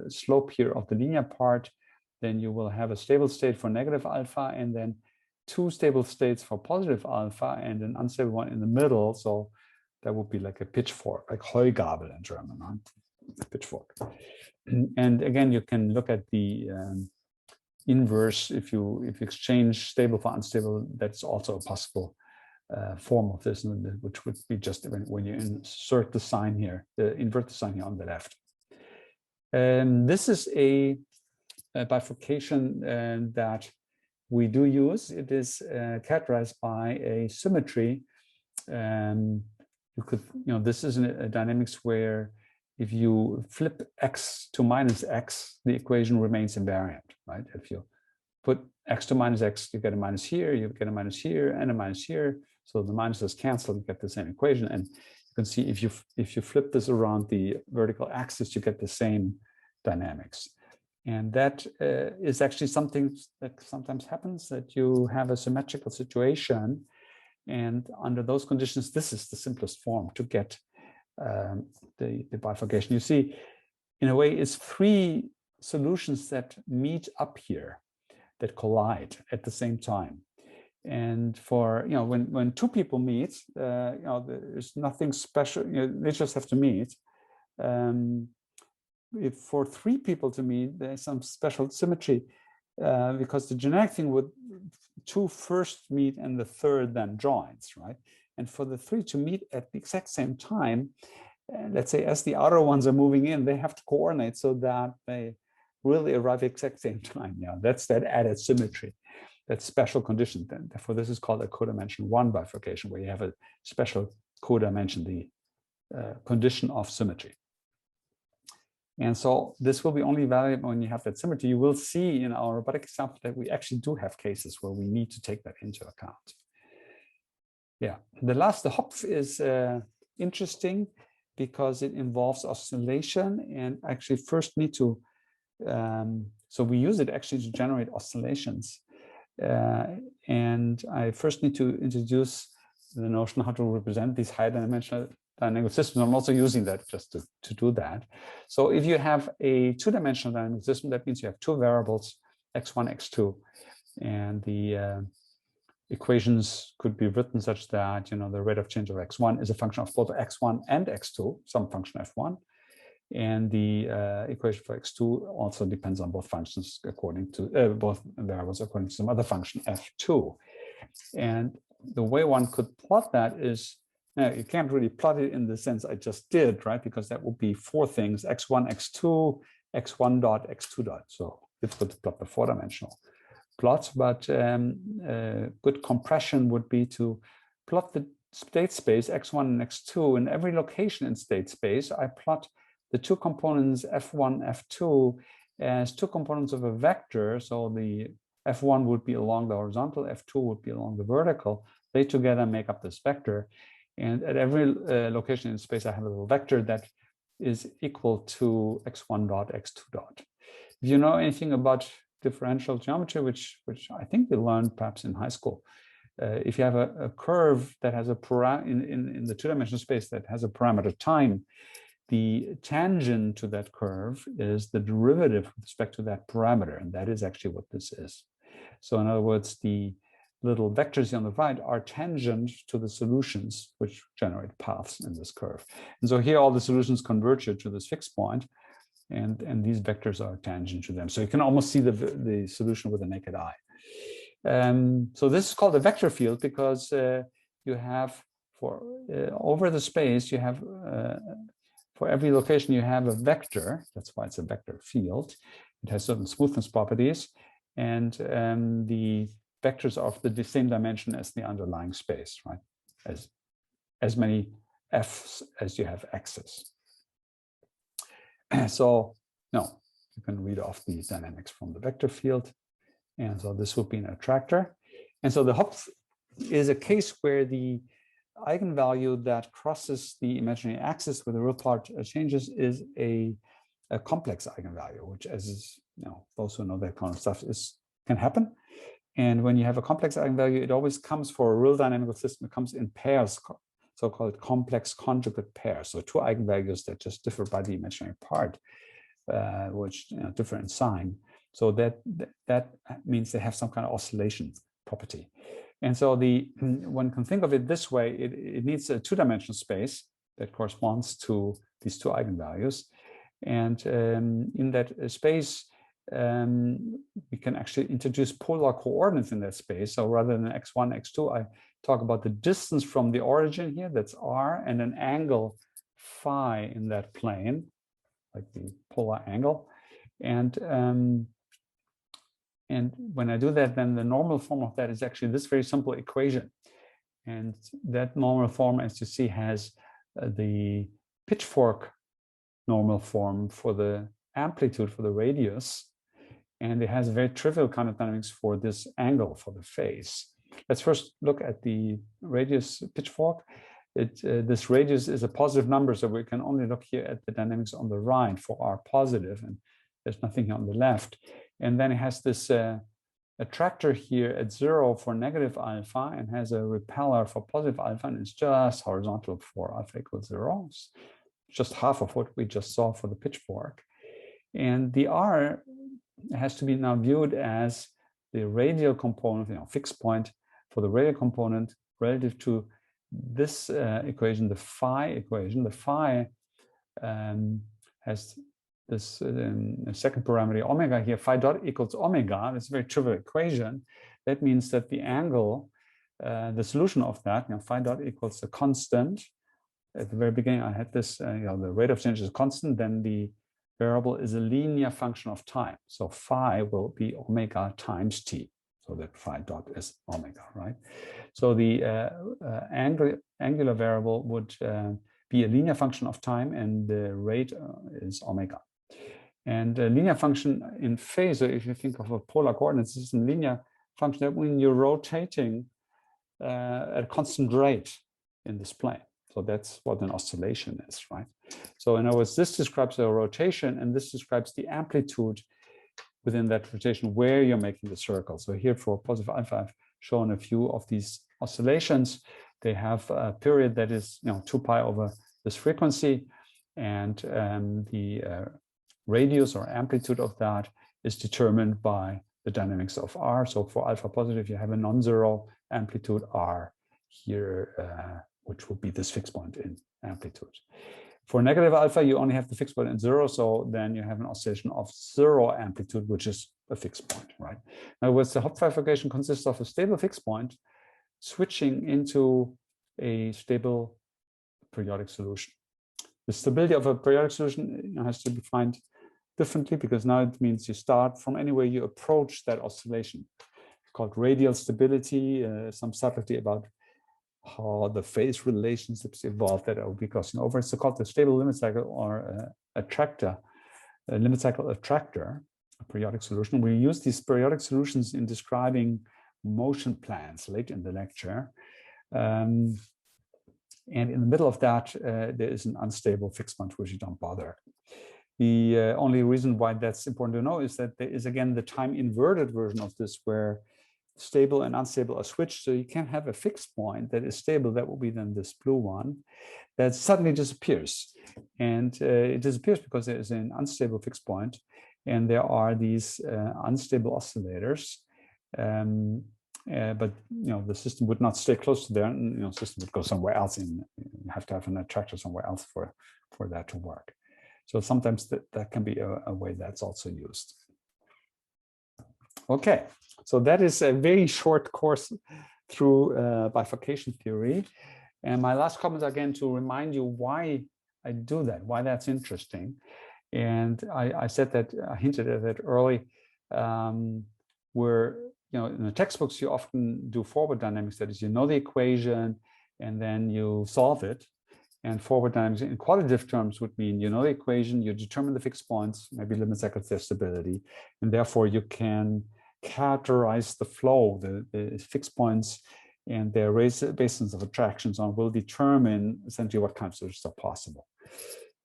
slope here of the linear part, then you will have a stable state for negative alpha, and then two stable states for positive alpha, and an unstable one in the middle. So that would be like a pitchfork, like Heugabel in German, right? Pitchfork. And again, you can look at the inverse. If you exchange stable for unstable, that's also a possible form of this, which would be just when you insert the sign here, invert the sign here on the left. This is a bifurcation that we do use. It is characterized by a symmetry. You could, this is a dynamics where if you flip x to minus x, the equation remains invariant, right? If you put x to minus x, you get a minus here, you get a minus here, and a minus here. So the minuses cancel, you get the same equation. And you can see if you flip this around the vertical axis, you get the same dynamics. And that is actually something that sometimes happens, that you have a symmetrical situation. And under those conditions, this is the simplest form to get the bifurcation. You see, in a way, it's three solutions that meet up here, that collide at the same time. And for, when two people meet, there's nothing special, they just have to meet. If for three people to meet, there's some special symmetry, because the generic thing would two first meet and the third then joins, right? And for the three to meet at the exact same time, let's say as the outer ones are moving in, they have to coordinate so that they really arrive at the exact same time. That's that added symmetry, that special condition. Then therefore this is called a codimension 1 bifurcation, where you have a special codimension, the condition of symmetry. And so this will be only valid when you have that symmetry. You will see in our robotic example that we actually do have cases where we need to take that into account. Yeah, the Hopf is interesting because it involves oscillation, and actually first need to, so we use it actually to generate oscillations. And I first need to introduce the notion how to represent these high dimensional dynamical systems. I'm also using that just to do that. So if you have a two-dimensional dynamical system, that means you have two variables, x1, x2, and the equations could be written such that, the rate of change of x1 is a function of both x1 and x2, some function f1, and the equation for x2 also depends on both functions according to both variables according to some other function f2. And the way one could plot that is, you can't really plot it in the sense I just did, right? Because that would be four things: x1, x2, x1 dot, x2 dot. So difficult to plot the four-dimensional plots, but good compression would be to plot the state space x1 and x2 in every location in state space. I plot the two components f1, f2 as two components of a vector. So the f1 would be along the horizontal, f2 would be along the vertical. They together make up this vector. And at every location in space, I have a little vector that is equal to x1 dot, x2 dot. If you know anything about differential geometry, which I think we learned perhaps in high school, if you have a curve that has a in the two-dimensional space that has a parameter time, the tangent to that curve is the derivative with respect to that parameter, and that is actually what this is. So in other words, the little vectors on the right are tangent to the solutions which generate paths in this curve. And so here all the solutions converge to this fixed point, and these vectors are tangent to them. So you can almost see the solution with the naked eye. So this is called a vector field because you have over the space, you have for every location you have a vector. That's why it's a vector field. It has certain smoothness properties, and the vectors are of the same dimension as the underlying space, right? As many f's as you have x's. So no, you can read off the dynamics from the vector field. And so this would be an attractor. And so the Hopf is a case where the eigenvalue that crosses the imaginary axis where the real part changes is a complex eigenvalue, which, as those who know that kind of stuff, can happen. And when you have a complex eigenvalue, it always comes for a real dynamical system. It comes in pairs, so-called complex conjugate pairs. So two eigenvalues that just differ by the imaginary part, which differ in sign. So that means they have some kind of oscillation property. And so one can think of it this way: it needs a two-dimensional space that corresponds to these two eigenvalues, and in that space, we can actually introduce polar coordinates in that space. So rather than x1, x2, I talk about the distance from the origin here, that's r, and an angle phi in that plane, like the polar angle. And when I do that, then the normal form of that is actually this very simple equation. And that normal form, as you see, has the pitchfork normal form for the amplitude, for the radius, and it has a very trivial kind of dynamics for this angle, for the phase. Let's first look at the radius pitchfork. This radius is a positive number, so we can only look here at the dynamics on the right for R positive, and there's nothing here on the left. And then it has this attractor here at 0 for negative alpha, and has a repeller for positive alpha, and it's just horizontal for alpha equals 0. It's just half of what we just saw for the pitchfork. And the R has to be now viewed as the radial component, fixed point for the radial component relative to this equation, the phi equation. The phi has this second parameter omega here, phi dot equals omega. That's a very trivial equation. That means that the angle, the solution of that, phi dot equals a constant. At the very beginning, I had this, the rate of change is constant, then the variable is a linear function of time. So phi will be omega times t. So that phi dot is omega, right? So the angular variable would be a linear function of time, and the rate is omega. And a linear function in phase, so if you think of a polar coordinate system, linear function, that when you're rotating at a constant rate in this plane. So that's what an oscillation is, right? So in other words, this describes a rotation, and this describes the amplitude within that rotation where you're making the circle. So here for positive alpha, I've shown a few of these oscillations. They have a period that is 2 pi over this frequency, and the radius or amplitude of that is determined by the dynamics of R. So for alpha positive, you have a non-zero amplitude R here, which would be this fixed point in amplitude. For negative alpha, you only have the fixed point in 0, so then you have an oscillation of 0 amplitude, which is a fixed point, right? In other words, the Hopf bifurcation consists of a stable fixed point switching into a stable periodic solution. The stability of a periodic solution has to be defined differently, because now it means you start from anywhere you approach that oscillation. It's called radial stability, some subtlety about how the phase relationships evolve that I will be crossing over. It's called the stable limit cycle, or attractor, a limit cycle attractor, a periodic solution. We use these periodic solutions in describing motion plans late in the lecture. And in the middle of that, there is an unstable fixed point, which you don't bother. The only reason why that's important to know is that there is, again, the time inverted version of this, where stable and unstable are switched. So you can have a fixed point that is stable. That will be then this blue one that suddenly disappears. And it disappears because there is an unstable fixed point, and there are these unstable oscillators. But the system would not stay close to there, and the system would go somewhere else, and you have to have an attractor somewhere else for that to work. So sometimes that can be a way that's also used. Okay, so that is a very short course through bifurcation theory. And my last comment, again, to remind you why I do that, why that's interesting. And I said that, I hinted at it early, where in the textbooks, you often do forward dynamic studies. You know the equation, and then you solve it. And forward dynamics in qualitative terms would mean you know the equation, you determine the fixed points, maybe limit cycles, their stability, and therefore you can characterize the flow, the fixed points and their basins of attractions on will determine essentially what kinds of solutions are possible.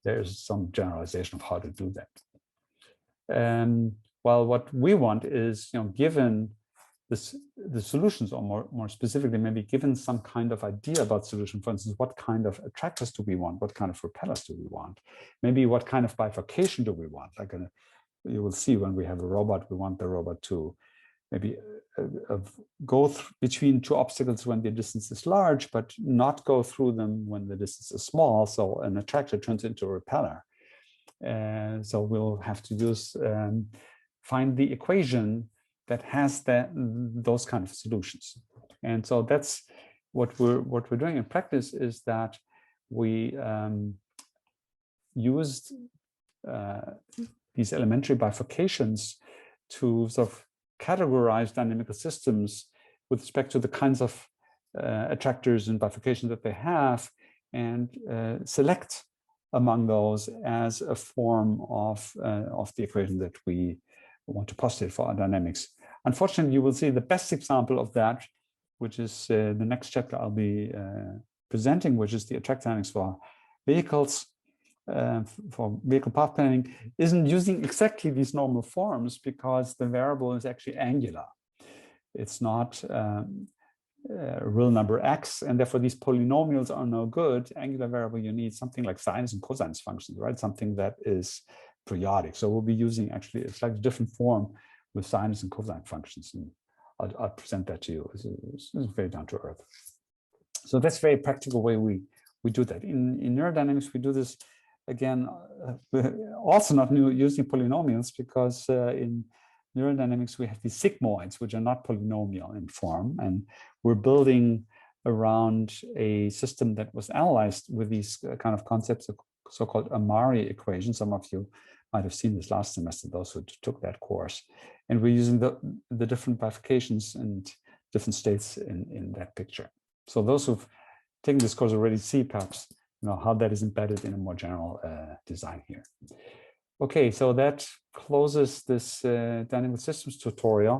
There's some generalization of how to do that. Well, what we want is, given the solutions, or more specifically, maybe given some kind of idea about solution, for instance, what kind of attractors do we want? What kind of repellers do we want? Maybe what kind of bifurcation do we want? Like you will see when we have a robot, we want the robot to maybe go between two obstacles when the distance is large, but not go through them when the distance is small. So an attractor turns into a repeller. So we'll have to find the equation that has those kind of solutions. And so that's what we're doing in practice, is that we used these elementary bifurcations to sort of categorize dynamical systems with respect to the kinds of attractors and bifurcations that they have, and select among those as a form of the equation that we want to postulate for our dynamics. Unfortunately, you will see the best example of that, which is the next chapter I'll be presenting, which is the attractor dynamics for vehicles, for vehicle path planning, isn't using exactly these normal forms because the variable is actually angular. It's not real number x, and therefore these polynomials are no good. Angular variable, you need something like sinus and cosine functions, right? Something that is periodic. So we'll be using actually a slightly different form with sinus and cosine functions, and I'll present that to you. It's very down to earth. So that's a very practical way we do that. In neurodynamics, we do this again, also not using polynomials, because in neurodynamics, we have these sigmoids, which are not polynomial in form. And we're building around a system that was analyzed with these kind of concepts, of so-called Amari equations. Some of you might have seen this last semester, those who took that course. And we're using the different bifurcations and different states in that picture. So those who've taken this course already see perhaps how that is embedded in a more general design here. Okay, so that closes this dynamical systems tutorial.